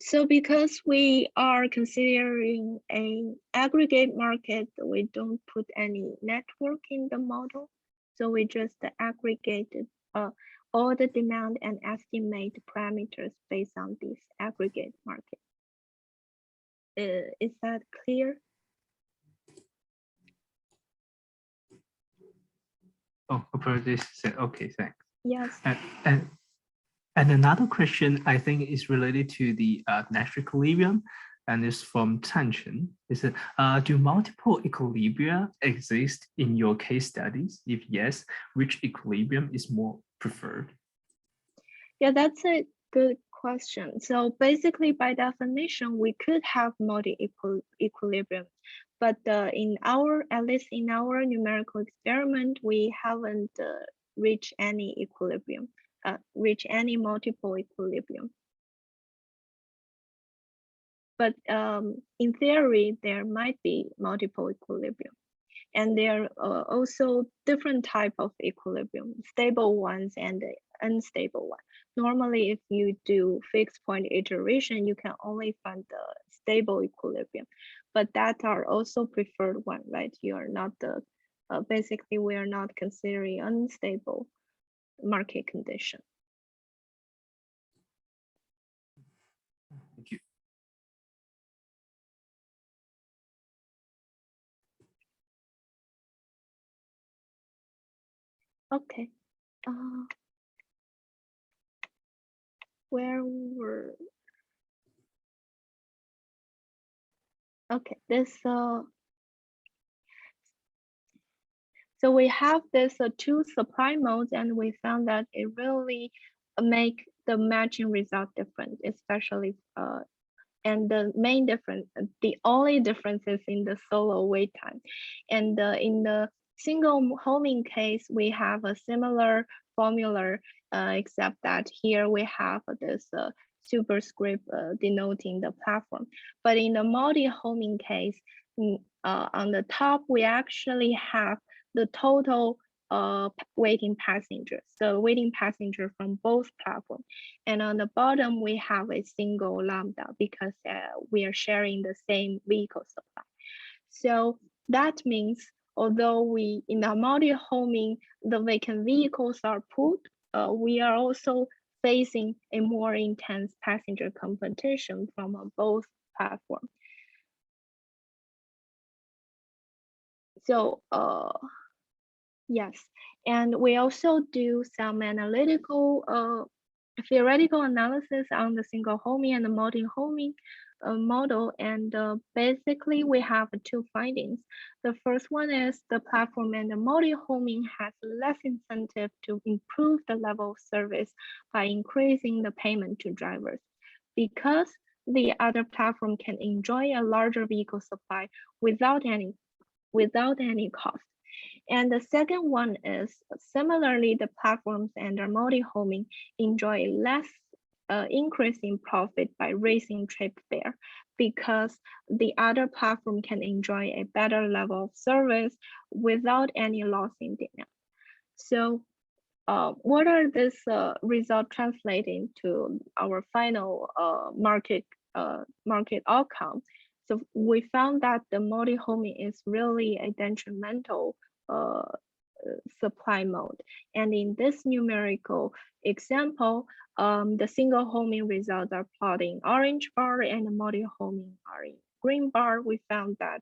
So because we are considering an aggregate market, we don't put any network in the model. So we just aggregated all the demand and estimate parameters based on this aggregate market. Is that clear? Oh, okay, thanks. Yes. And another question I think is related to the Nash equilibrium. and it's from Chanchen. It said, do multiple equilibria exist in your case studies? If yes, which equilibrium is more preferred? Yeah, that's a good question. So basically, by definition, we could have multi-equilibrium, but at least in our numerical experiment, we haven't reached any equilibrium, reach any multiple equilibrium. But in theory, there might be multiple equilibrium. And there are also different type of equilibrium, stable ones and unstable one. Normally, if you do fixed point iteration, you can only find the stable equilibrium, but that are also preferred one, right? You are not basically we are not considering unstable market condition. Thank you. Okay. Where were? Okay, this so we have this two supply modes, and we found that it really make the matching result different, especially and the main difference, the only difference is in the solo wait time. And in the single homing case, we have a similar formula, except that here we have this superscript denoting the platform. But in the multi-homing case, on the top, we actually have the total waiting passengers, so waiting passenger from both platforms. And on the bottom, we have a single lambda because we are sharing the same vehicle supply. So that means although we in the multi-homing, the vacant vehicles are pulled, we are also facing a more intense passenger competition from both platforms. So yes, and we also do some analytical theoretical analysis on the single homing and the multi-homing model. And basically we have two findings. The first one is the platform and the multi-homing has less incentive to improve the level of service by increasing the payment to drivers, because the other platform can enjoy a larger vehicle supply without any cost. And the second one is similarly, the platforms and the multi-homing enjoy less increase in profit by raising trip fare, because the other platform can enjoy a better level of service without any loss in demand. So what are this result translating to our final market outcome? So we found that the multi-homing is really a detrimental supply mode. And in this numerical example, the single homing results are plotted in orange bar and the multi-homing are in green bar. We found that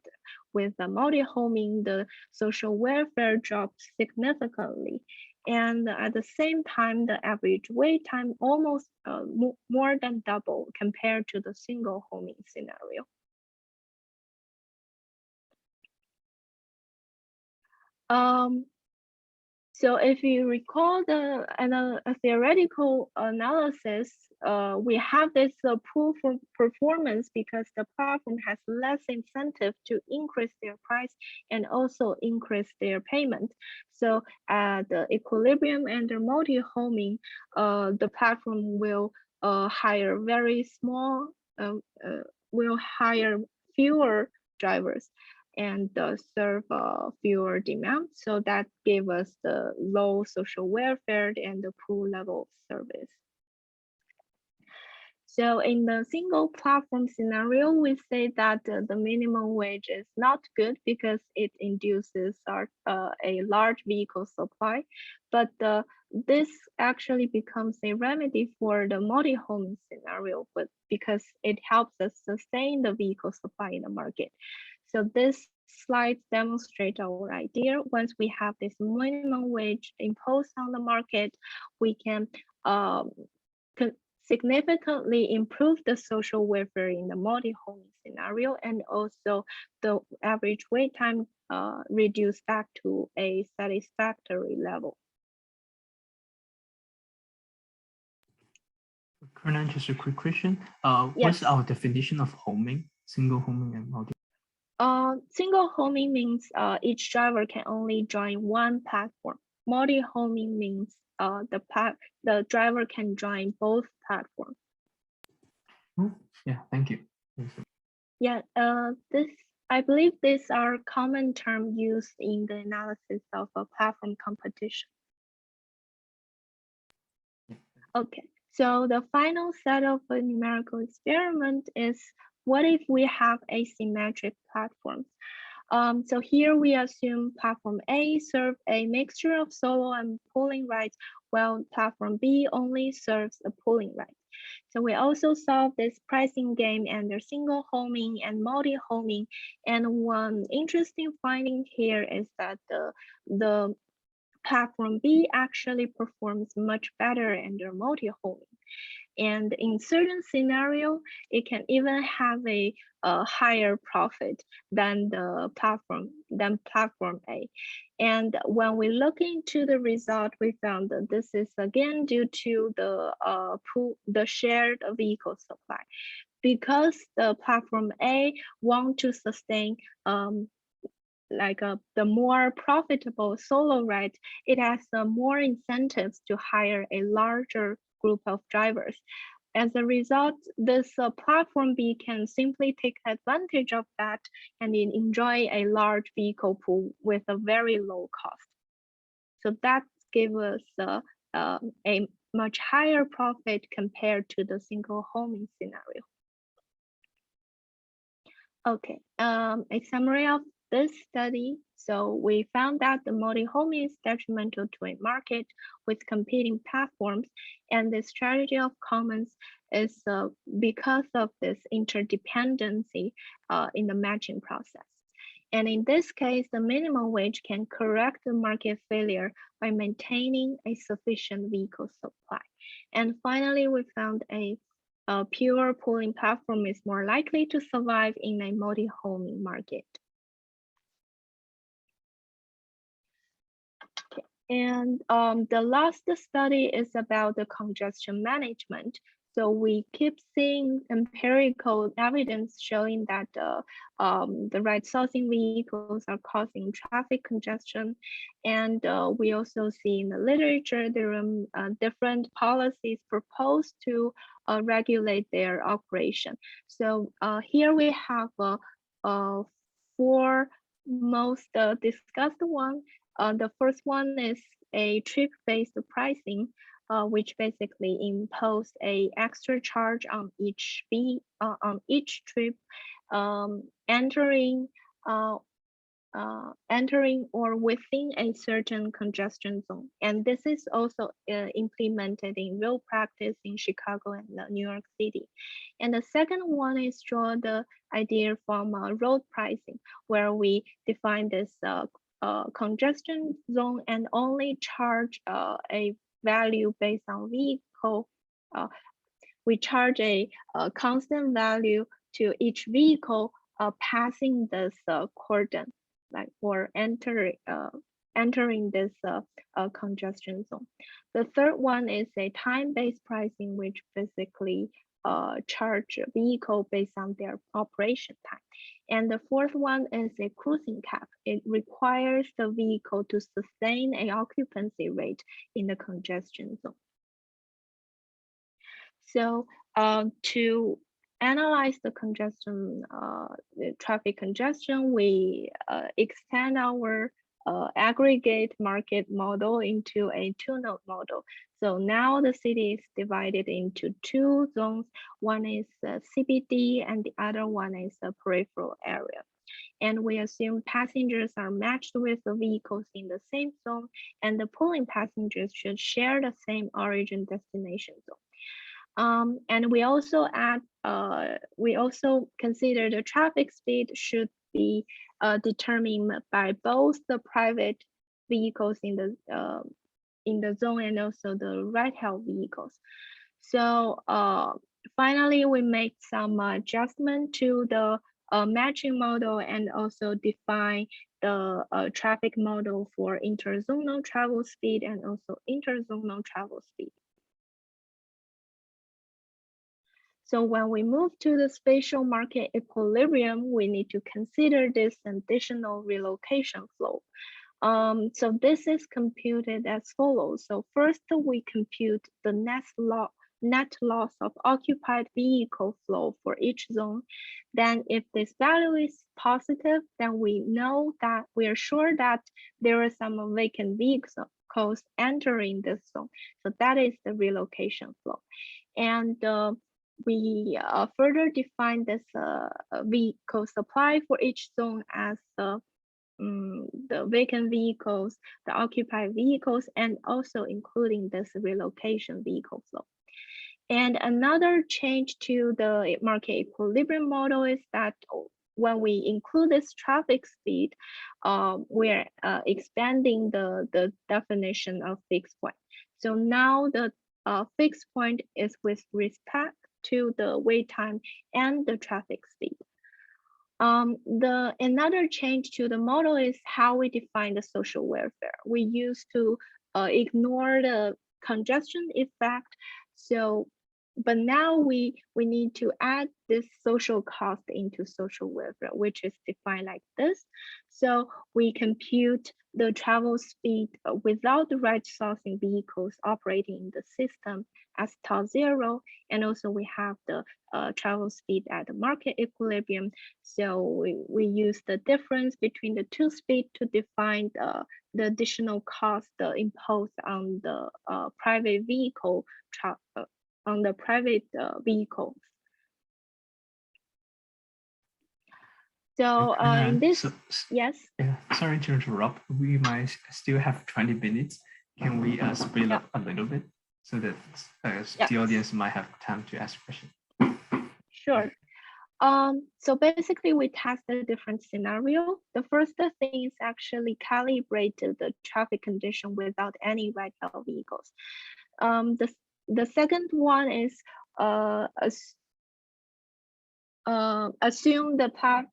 with the multi-homing, the social welfare drops significantly. And at the same time, the average wait time almost more than double compared to the single homing scenario. So if you recall a theoretical analysis, we have this pool for performance because the platform has less incentive to increase their price and also increase their payment. So at the equilibrium and the multi-homing, the platform will hire very small, will hire fewer drivers and serve fewer demand. So that gave us the low social welfare and the poor level of service. So in the single platform scenario, we say that the minimum wage is not good because it induces a large vehicle supply, but this actually becomes a remedy for the multi-homing scenario, but because it helps us sustain the vehicle supply in the market. So this slide demonstrates our idea. Once we have this minimum wage imposed on the market, we can significantly improve the social welfare in the multi-homing scenario, and also the average wait time reduced back to a satisfactory level. Kenan, just a quick question. Yes. What's our definition of homing? Single homing and multi? Single homing means each driver can only join one platform. Multi-homing means the driver can join both platforms. Yeah, thank you. Yeah, I believe these are common terms used in the analysis of a platform competition. Okay, so the final set of a numerical experiment is, what if we have asymmetric platforms? So here we assume platform A serves a mixture of solo and pooling rights, while platform B only serves a pooling right. So we also solve this pricing game under single homing and multi-homing. And one interesting finding here is that the platform B actually performs much better under multi-homing. And in certain scenario, it can even have a higher profit than the platform A. And when we look into the result, we found that this is again due to the shared vehicle supply, because the platform A want to sustain the more profitable solo ride, it has more incentives to hire a larger group of drivers. As a result, this platform B can simply take advantage of that and enjoy a large vehicle pool with a very low cost. So that gives us a much higher profit compared to the single homing scenario. Okay, a summary of this study. So we found that the multi-homing is detrimental to a market with competing platforms, and the strategy of commons is because of this interdependency in the matching process. And in this case, the minimum wage can correct the market failure by maintaining a sufficient vehicle supply. And finally, we found a pure pooling platform is more likely to survive in a multi-homing market. Okay. And the last study is about the congestion management. So we keep seeing empirical evidence showing that the ride sourcing vehicles are causing traffic congestion. And we also see in the literature, there are different policies proposed to regulate their operation. So here we have four most discussed one. The first one is a trip-based pricing, which basically impose a extra charge on each trip entering or within a certain congestion zone. And this is also implemented in real practice in Chicago and New York City. And the second one is draw the idea from road pricing, where we define this congestion zone and only charge a value based on vehicle. We charge a constant value to each vehicle passing this cordon, or entering this congestion zone. The third one is a time-based pricing, which basically charge a vehicle based on their operation time. And the fourth one is a cruising cap. It requires the vehicle to sustain an occupancy rate in the congestion zone. So to analyze the congestion, the traffic congestion, we extend our aggregate market model into a two-node model. So now the city is divided into two zones. One is CBD and the other one is the peripheral area. And we assume passengers are matched with the vehicles in the same zone, and the pooling passengers should share the same origin destination zone. And we also consider the traffic speed should be determined by both the private vehicles in the zone and also the ride-hail vehicles. So finally, we make some adjustment to the matching model and also define the traffic model for interzonal travel speed and also interzonal travel speed. So when we move to the spatial market equilibrium, we need to consider this additional relocation flow. So this is computed as follows. So first we compute the net loss of occupied vehicle flow for each zone. Then if this value is positive, then we know that we are sure that there are some vacant vehicles entering this zone. So that is the relocation flow. And we further define this vehicle supply for each zone as the vacant vehicles, the occupied vehicles, and also including this relocation vehicle flow. And another change to the market equilibrium model is that when we include this traffic speed, we're expanding the definition of fixed point. So now the fixed point is with respect to the wait time and the traffic speed. Another change to the model is how we define the social welfare. We used to ignore the congestion effect. So, but now we need to add this social cost into social welfare, which is defined like this. So we compute the travel speed without the right sourcing vehicles operating in the system as tau zero, and also we have the travel speed at the market equilibrium. So we use the difference between the two speeds to define the additional cost imposed on the private vehicle on the private vehicles. So in this, yes. Yeah, sorry to interrupt. We might still have 20 minutes. Can we split up a little bit so that the audience might have time to ask questions? Sure. So basically we tested different scenario. The first thing is actually calibrate the traffic condition without any ride-hail vehicles. The second one is assume the path.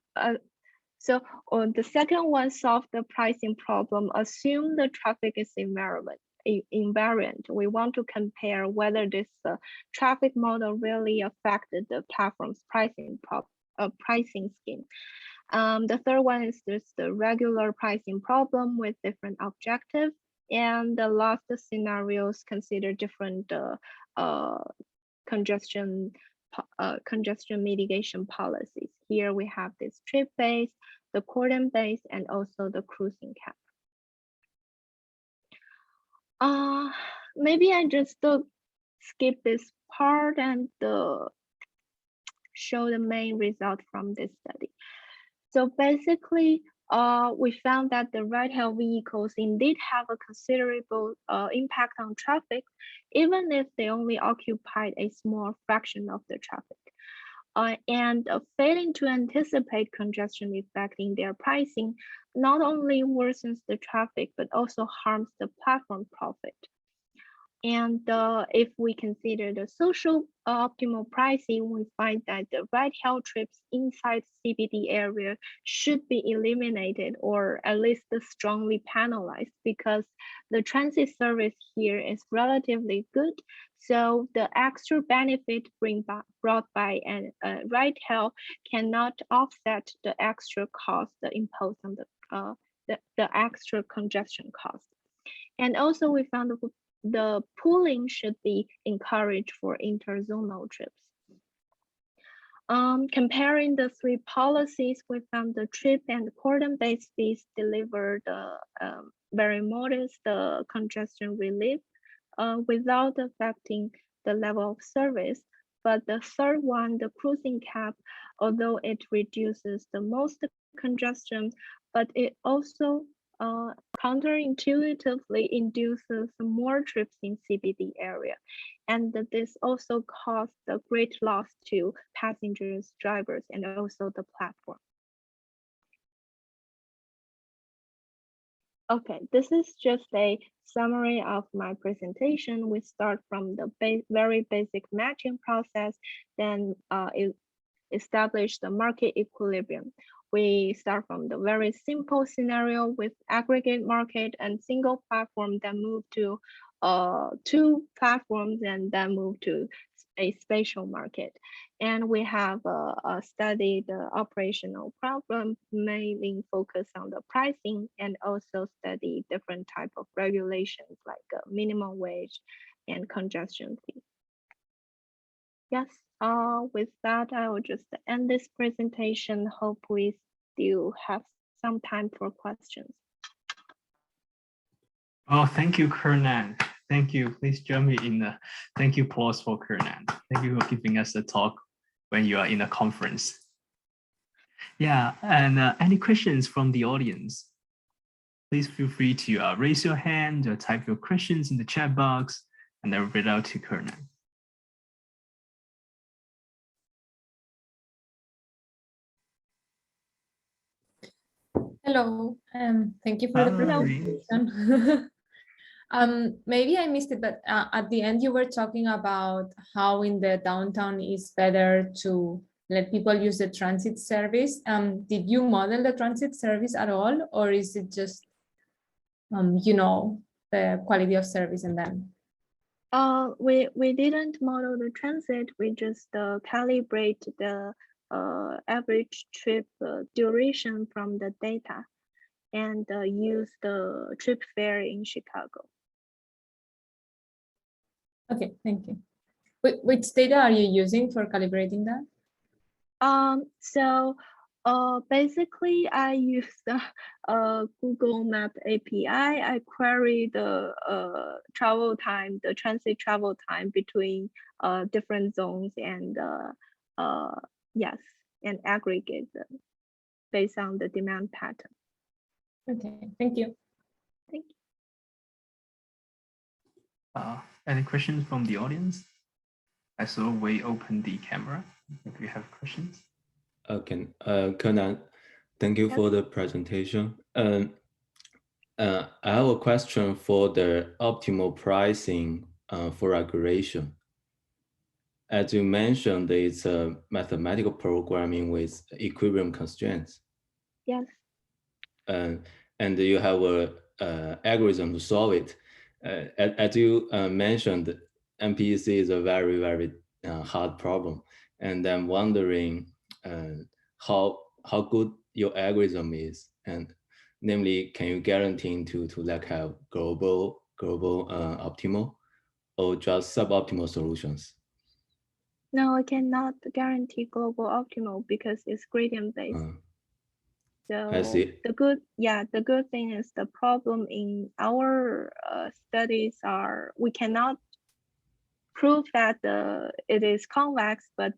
So the second one, solve the pricing problem. Assume the traffic is invariant. We want to compare whether this traffic model really affected the platform's pricing scheme. The third one is just the regular pricing problem with different objectives. And the last scenarios consider different congestion mitigation policies. Here we have this trip-based, the cordon-based, and also the cruising cap. Maybe I just skip this part and show the main result from this study. So basically, we found that the ride-hail vehicles indeed have a considerable impact on traffic, even if they only occupied a small fraction of the traffic. And failing to anticipate congestion effect in their pricing not only worsens the traffic, but also harms the platform profit. And if we consider the social optimal pricing, we find that the ride-hail trips inside CBD area should be eliminated or at least strongly penalized because the transit service here is relatively good. So the extra benefit brought by a ride-hail cannot offset the extra cost imposed on the extra congestion cost. And also we found the pooling should be encouraged for interzonal trips. Comparing the three policies, we found the trip and cordon-based fees delivered very modest congestion relief without affecting the level of service. But the third one, the cruising cap, although it reduces the most congestion, but it also counterintuitively induces more trips in CBD area. And this also caused a great loss to passengers, drivers, and also the platform. Okay, this is just a summary of my presentation. We start from the very basic matching process, then establish the market equilibrium. We start from the very simple scenario with aggregate market and single platform, then move to two platforms, and then move to a spatial market. And we have studied the operational problem, mainly focus on the pricing, and also study different type of regulations like minimum wage and congestion fee. Yes, with that, I will just end this presentation. Hope we still have some time for questions. Oh, thank you, Kenan. Thank you. Please join me in the thank you applause for Kenan. Thank you for giving us a talk when you are in a conference. Yeah, and any questions from the audience? Please feel free to raise your hand or type your questions in the chat box, and I will read out to Kenan. Hello, thank you for the presentation. Maybe I missed it, but at the end you were talking about how in the downtown it's better to let people use the transit service. Did you model the transit service at all, or is it just, you know, the quality of service and then? We didn't model the transit. We just calibrate the average trip duration from the data and use the trip fare in Chicago. Okay, thank you. Which data are you using for calibrating that? So basically I use the Google Map API. I query the travel time, the transit travel time between different zones, and yes, and aggregate them based on the demand pattern. Okay, thank you. Thank you. Any questions from the audience? I saw Wei open the camera. If you have questions. Okay, Kenan, thank you for the presentation. I have a question for the optimal pricing for regulation. As you mentioned, it's a mathematical programming with equilibrium constraints. Yes. And you have a algorithm to solve it. As you mentioned, MPEC is a very, very hard problem. And I'm wondering how good your algorithm is, and namely, can you guarantee to like have global optimal or just suboptimal solutions? No, I cannot guarantee global optimal because it's gradient based. So I see. the good thing is the problem in our studies are we cannot prove that it is convex, but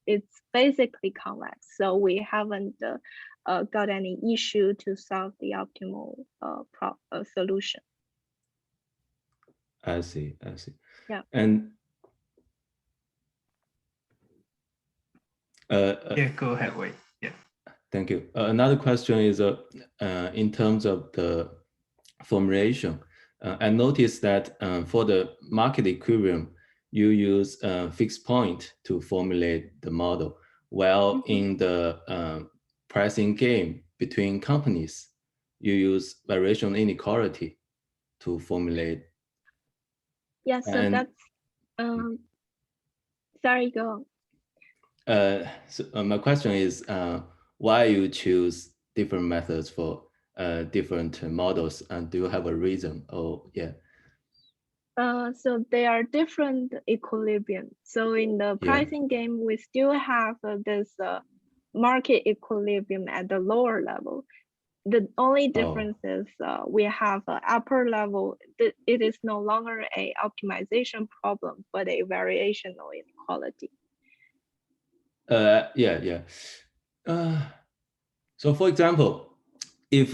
it's basically convex. So we haven't got any issue to solve the optimal solution. I see. Yeah. And yeah, go ahead, Wei. Yeah. Thank you. Another question is in terms of the formulation. I noticed that for the market equilibrium, you use fixed point to formulate the model, while in the pricing game between companies, you use variation inequality to formulate. Yeah, so that's, sorry, go on. So my question is why you choose different methods for different models, and do you have a reason? Oh, yeah. So they are different equilibrium. So in the pricing game, we still have this market equilibrium at the lower level. The only difference is we have an upper level. It is no longer a optimization problem, but a variational inequality. So for example, if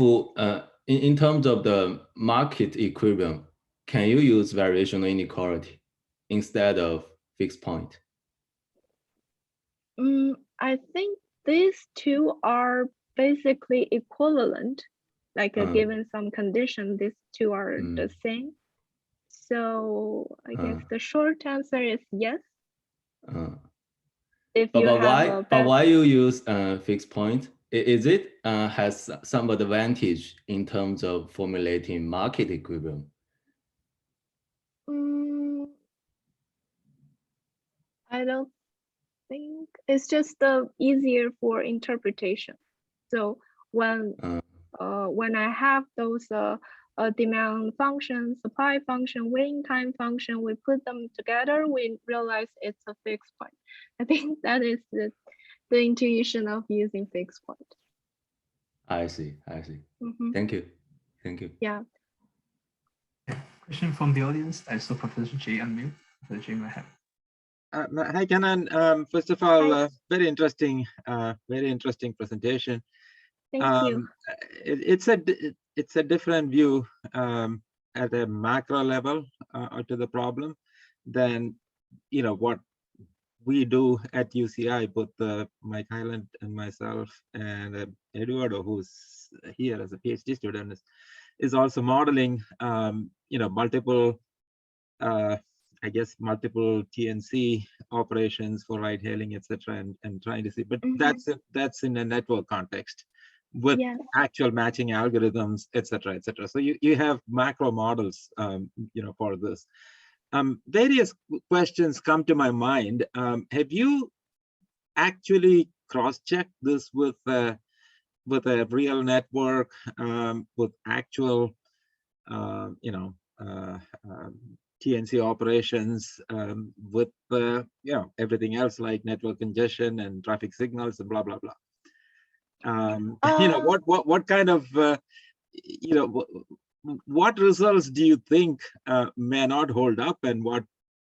in terms of the market equilibrium, can you use variational inequality instead of fixed point? I think these two are basically equivalent. like given some condition, these two are the same. So I guess the short answer is yes. If you have but why you use fixed point? Is it has some advantage in terms of formulating market equilibrium? I don't think it's just easier for interpretation. So when I have those demand function, supply function, waiting time function, we put them together, we realize it's a fixed point. I think that is the intuition of using fixed point. I see. Thank you. Yeah. Question from the audience. I saw Professor J unmute. Professor J, might have. Hi, Kenan. First of all, very interesting presentation. Thank you. It's a different view at a macro level to the problem than what we do at UCI, both Mike Highland and myself, and Eduardo, who's here as a PhD student, is also modeling multiple I guess multiple TNC operations for ride hailing, etc., and trying to see, but that's in a network context with actual matching algorithms, etc., etc. So you have macro models, for this. Various questions come to my mind. Have you actually cross-checked this with a real network, with actual, TNC operations, with everything else like network congestion and traffic signals and blah blah blah? What kind of what results do you think may not hold up, and what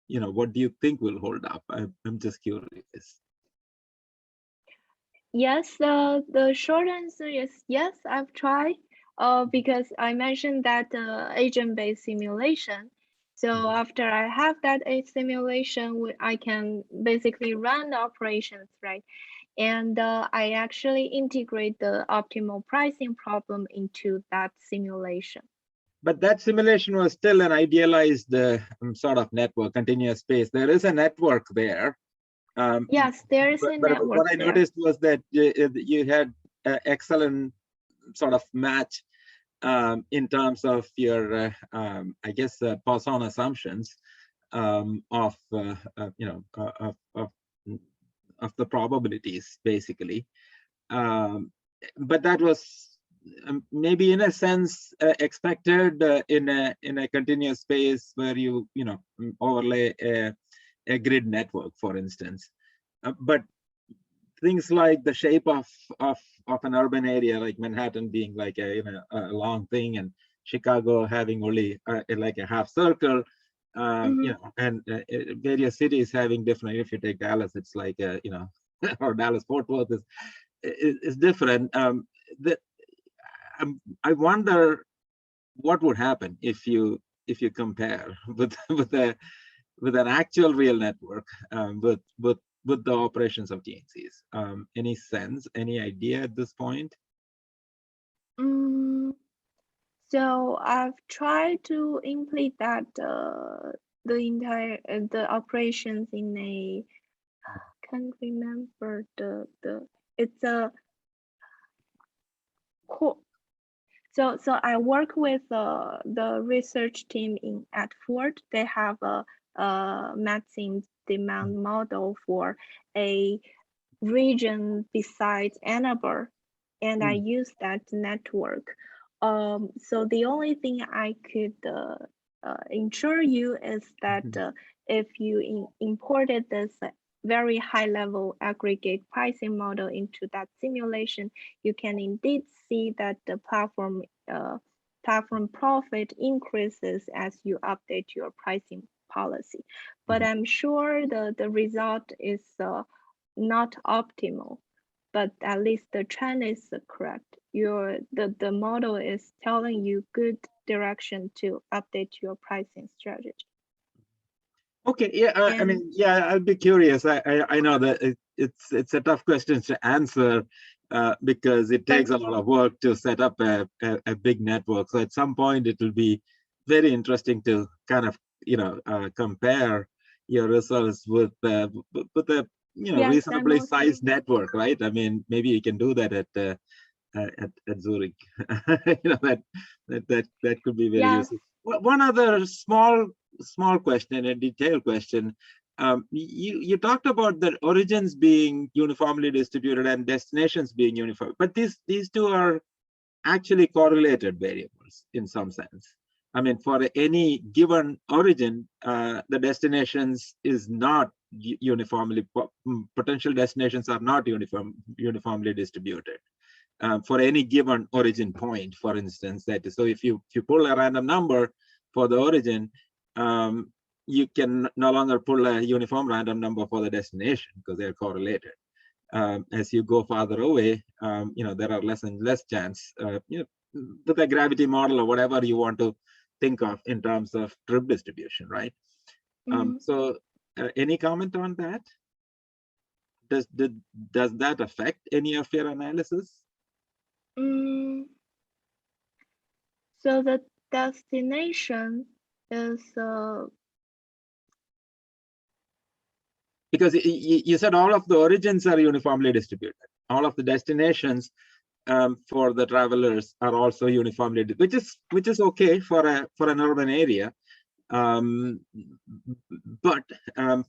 do you think will hold up? I'm just curious. Yes, the short answer is yes, I've tried. Because I mentioned that agent-based simulation. So after I have that simulation, I can basically run the operations, right? And I actually integrate the optimal pricing problem into that simulation. But that simulation was still an idealized sort of network, continuous space. There is a network there. Yes, there is a network. What I noticed was that you had excellent sort of match in terms of your, I guess, Poisson assumptions of the probabilities, basically. But that was maybe in a sense expected in a continuous space where you overlay a grid network, for instance. But things like the shape of an urban area, like Manhattan being like a long thing, and Chicago having only like a half circle, and various cities having different. If you take Dallas, it's like or Dallas Fort Worth is different. I wonder what would happen if you compare with an actual real network with the operations of TNCs. Any sense, any idea at this point? So I've tried to implement that the entire the operations in a, can't remember it's a core. So I work with the research team at Ford. They have a matching demand model for a region besides Ann Arbor, and I use that network. So the only thing I could ensure you is that if you imported this very high level aggregate pricing model into that simulation, you can indeed see that the platform profit increases as you update your pricing policy. But I'm sure the result is not optimal, but at least the trend is correct. The model is telling you good direction to update your pricing strategy. Okay, yeah, I mean, yeah, I'll be curious. I know that it's a tough question to answer, because it takes a lot of work to set up a big network. So at some point, it will be very interesting to kind of, compare your results with a Yes, reasonably sized network, right? I mean, maybe you can do that at Zurich. that could be very useful. One other small question, a detailed question. You talked about the origins being uniformly distributed and destinations being uniform, but these two are actually correlated variables in some sense. I mean, for any given origin, the destinations is not uniformly, potential destinations are not uniformly distributed. For any given origin point, for instance, that is, so if you pull a random number for the origin, you can no longer pull a uniform random number for the destination because they're correlated. As you go farther away, there are less and less chance, with a gravity model or whatever you want to think of in terms of trip distribution, right? So any comment on that? Does that affect any of your analysis? So the destination is because you said all of the origins are uniformly distributed. All of the destinations for the travelers are also uniformly, which is okay for an urban area, but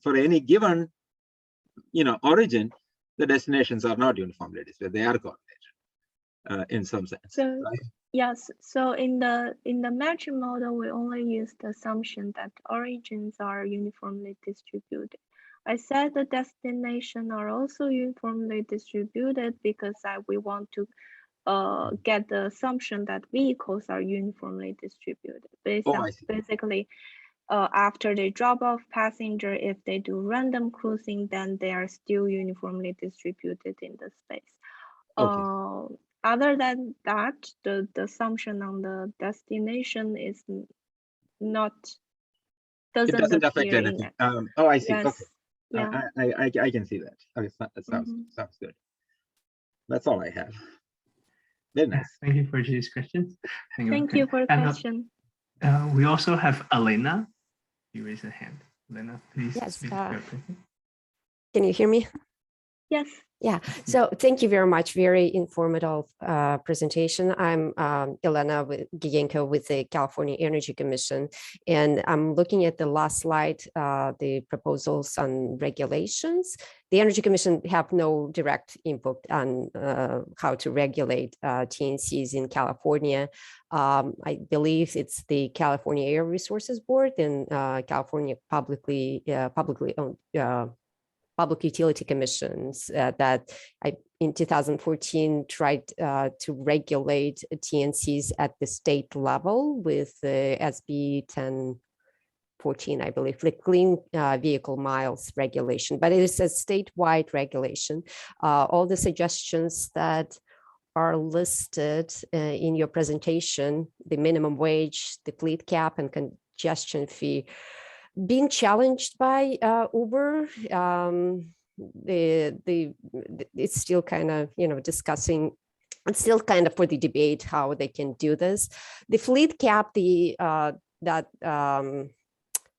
for any given origin, the destinations are not uniformly distributed. They are correlated in some sense. So right? yes, so in the matching model, we only use the assumption that origins are uniformly distributed. I said the destination are also uniformly distributed because we want to get the assumption that vehicles are uniformly distributed. Basically, after they drop off passenger, if they do random cruising, then they are still uniformly distributed in the space. Okay. Other than that, the assumption on the destination is not doesn't affect anything. I see. Yes. Okay. Yeah. I can see that. Okay, sounds good. That's all I have. Very nice. Thank you for these questions. Thank you for the question. We also have Elena. You raise a hand. Elena, please. Yes. Speak Can you hear me? Yes. Yeah, so thank you very much. Very informative presentation. I'm Elena Gienko with the California Energy Commission, and I'm looking at the last slide, the proposals on regulations. The Energy Commission have no direct input on how to regulate TNCs in California. I believe it's the California Air Resources Board and California publicly owned public utility commissions that in 2014 tried to regulate TNCs at the state level with the SB 1014, I believe, the Clean Vehicle Miles regulation, but it is a statewide regulation. All the suggestions that are listed in your presentation, the minimum wage, the fleet cap, and congestion fee, being challenged by Uber. It's still kind of discussing. It's still kind of for the debate how they can do this. The fleet cap, that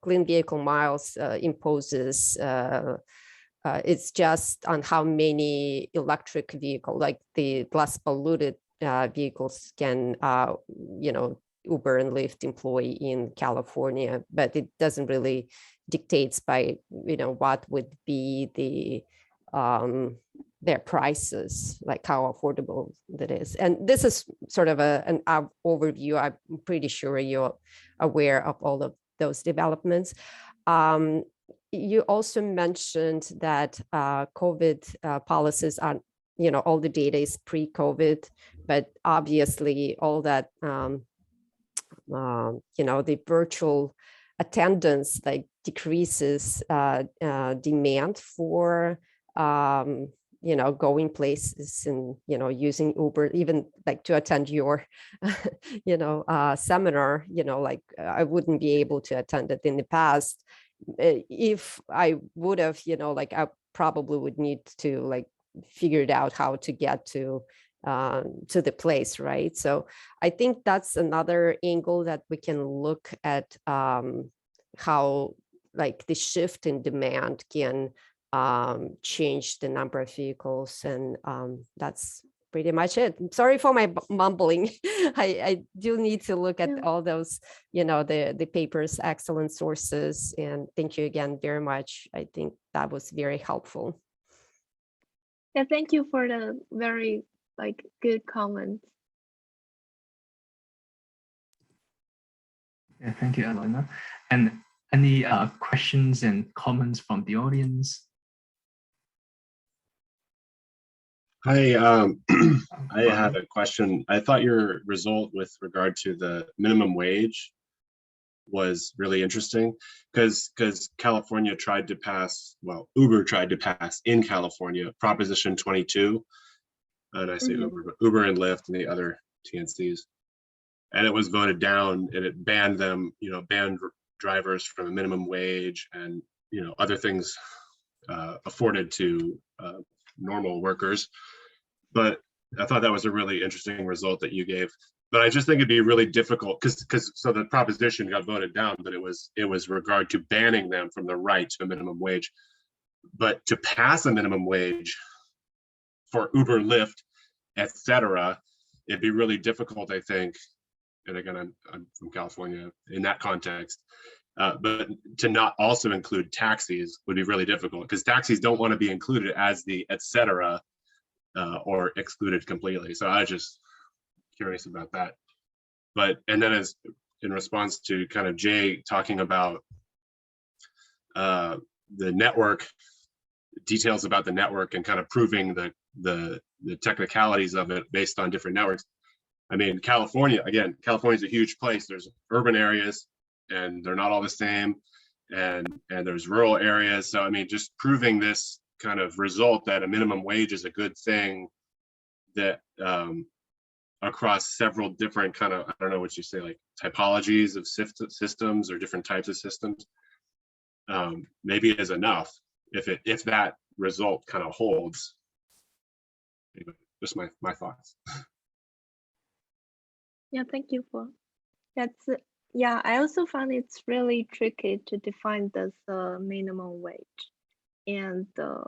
Clean Vehicle Miles imposes. It's just on how many electric vehicles, like the less polluted vehicles, can Uber and Lyft employ in California, but it doesn't really dictates by what would be their prices, like how affordable that is. And this is sort of an overview. I'm pretty sure you're aware of all of those developments. You also mentioned that COVID policies are, all the data is pre-COVID, but obviously all that the virtual attendance like decreases demand for going places and using Uber, even like to attend your seminar. Like I wouldn't be able to attend it in the past. If I would have, like I probably would need to like figured out how to get to the place, right? So I think that's another angle that we can look at, how like the shift in demand can change the number of vehicles, and that's pretty much it. Sorry for my mumbling. I do need to look at all those, the paper's excellent sources, and thank you again very much. I think that was very helpful. Yeah, thank you for the very good comments. Yeah, thank you, Elena. And any questions and comments from the audience? Hi, I had a question. I thought your result with regard to the minimum wage was really interesting because California tried to pass, well, Uber tried to pass in California Proposition 22, and I say Uber, but Uber and Lyft and the other TNCs, and it was voted down, and it banned them, banned drivers from a minimum wage and other things afforded to normal workers. But I thought that was a really interesting result that you gave. But I just think it'd be really difficult because so the proposition got voted down, but it was regard to banning them from the right to a minimum wage. But to pass a minimum wage for Uber, Lyft, etc., it'd be really difficult, I think. And again, I'm from California in that context. But to not also include taxis would be really difficult because taxis don't want to be included as the etc. Or excluded completely. So I was just curious about that. And then as in response to kind of Jay talking about the network, details about the network and kind of proving the technicalities of it based on different networks. I mean, California, again, California is a huge place. There's urban areas and they're not all the same. And there's rural areas. So, I mean, just proving this kind of result that a minimum wage is a good thing that across several different kind of, I don't know what you say, like typologies of systems or different types of systems, maybe is enough if that result kind of holds. Anyway, just my thoughts. Yeah, thank you for that's. Yeah, I also found it's really tricky to define this minimum wage and the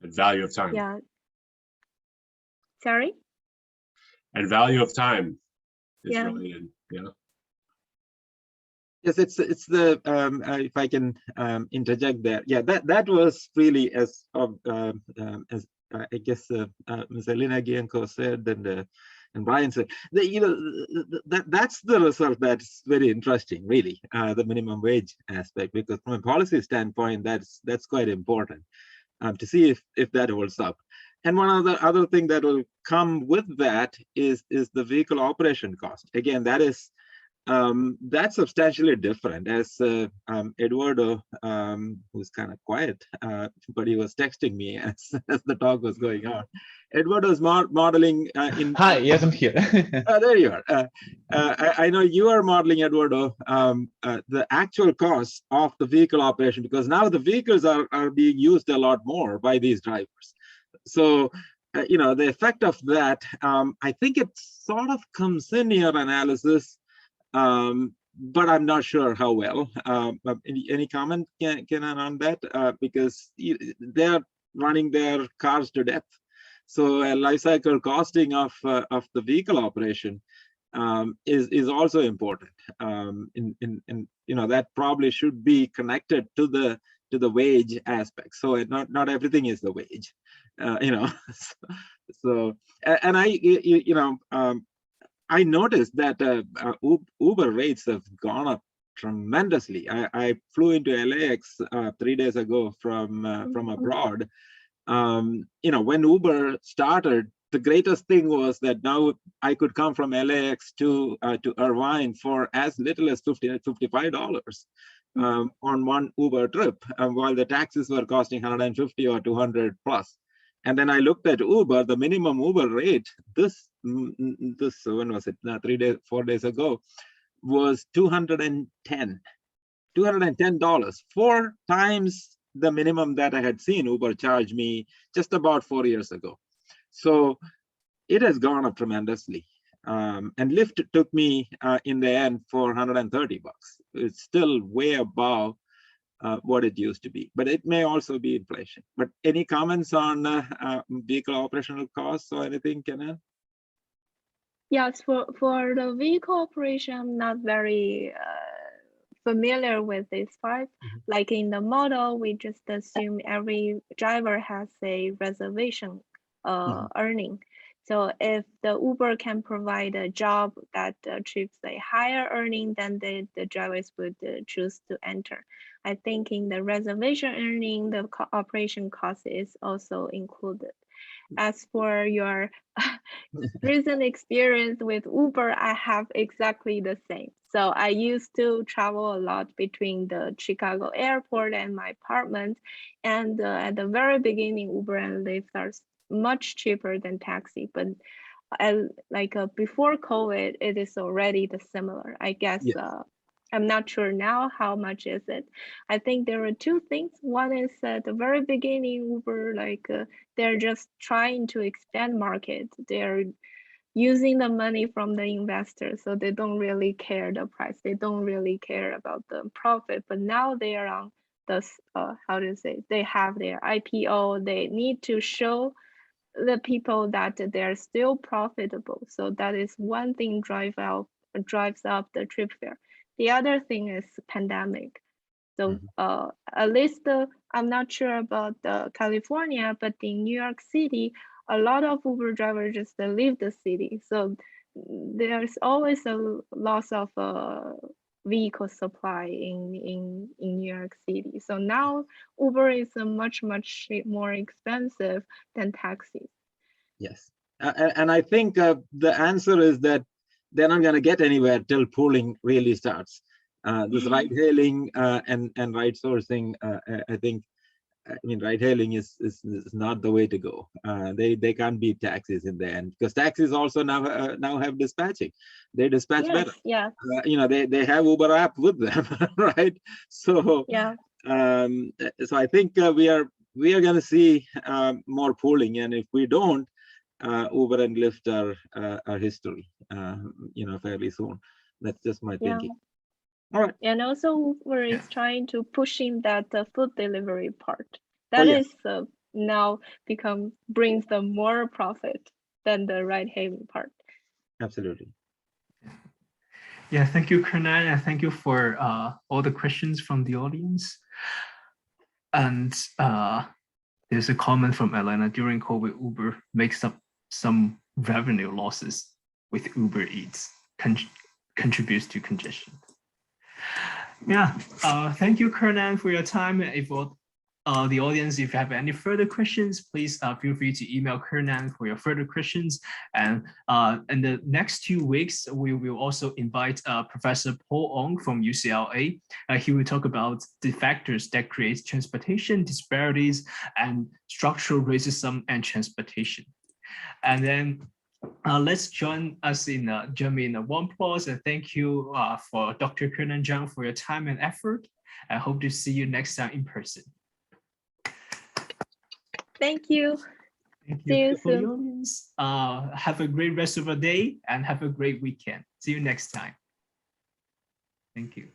value of time. Yeah. Sorry? And value of time is Yeah. really, Yes, it's the if I can interject there. Yeah, that was really as I guess Ms. Elena Gianco said and Brian said, that's the result that's very interesting, really, the minimum wage aspect, because from a policy standpoint, that's quite important to see if that holds up. And one of the other thing that will come with that is the vehicle operation cost. Again, that's substantially different. As Eduardo, who's kind of quiet, but he was texting me as the talk was going on. Eduardo's modeling in. Hi, yes, I'm here. There you are. I know you are modeling, Eduardo, the actual cost of the vehicle operation, because now the vehicles are being used a lot more by these drivers. So, the effect of that, I think it sort of comes in your analysis, but I'm not sure how well. Any comment, Kenan, on that? Because they're running their cars to death. So a life cycle costing of the vehicle operation is also important. That probably should be connected to the wage aspect. So not everything is the wage, So and I noticed that Uber rates have gone up tremendously. I flew into LAX 3 days ago from abroad. When Uber started, the greatest thing was that now I could come from LAX to Irvine for as little as $55 on one Uber trip, while the taxis were costing 150 or 200 plus. And then I looked at Uber, the minimum Uber rate, this when was it? 4 days ago, was $210. $4 times the minimum that I had seen Uber charge me just about 4 years ago. So it has gone up tremendously. And Lyft took me in the end for $130. It's still way above what it used to be, but it may also be inflation. But any comments on vehicle operational costs or anything, Kenan? Yes, for the vehicle operation, I'm not very familiar with this part. Like in the model, we just assume every driver has a reservation earning. So if the Uber can provide a job that achieves a higher earning, then the drivers would choose to enter. I think in the reservation earning, the operation cost is also included. As for your recent experience with Uber, I have exactly the same. So I used to travel a lot between the Chicago airport and my apartment. And at the very beginning, Uber and Lyft are much cheaper than taxi. But before COVID, it is already the similar. I guess Yes. I'm not sure now how much is it. I think there are two things. One is at the very beginning, Uber, they're just trying to expand market. They're using the money from the investors, so they don't really care the price. They don't really care about the profit. But now they are on the they have their IPO. They need to show the people that they're still profitable. So that is one thing drives up the trip fare. The other thing is pandemic. So at least I'm not sure about California, but in New York City, a lot of Uber drivers just leave the city. So there's always a loss of vehicle supply in New York City. So now Uber is much more expensive than taxis. Yes, and I think the answer is that they're not going to get anywhere till pooling really starts. This ride-hailing and ride-sourcing, I think, ride-hailing is not the way to go. They can't beat taxis in the end, because taxis also now have dispatching. They dispatch better. Yeah. They have Uber app with them, right? So yeah. So I think we are going to see more pooling, and if we don't, Uber and Lyft are history, fairly soon. That's just my thinking. All right. And also Uber is trying to pushing that food delivery part. That is now brings them more profit than the ride-hailing part. Absolutely. Yeah, thank you, Kenan, and thank you for all the questions from the audience. And there's a comment from Elena: during COVID, Uber makes up some revenue losses with Uber Eats, contributes to congestion. Yeah, thank you, Kenan, for your time. If the audience, if you have any further questions, please feel free to email Kenan for your further questions. And in the next 2 weeks, we will also invite Professor Paul Ong from UCLA. He will talk about the factors that create transportation disparities and structural racism and transportation. And then let's join me in a warm applause, and thank you for Dr. Kenan Zhang for your time and effort. I hope to see you next time in person. Thank you. Thank See you for soon. the audience. Have a great rest of the day and have a great weekend. See you next time. Thank you.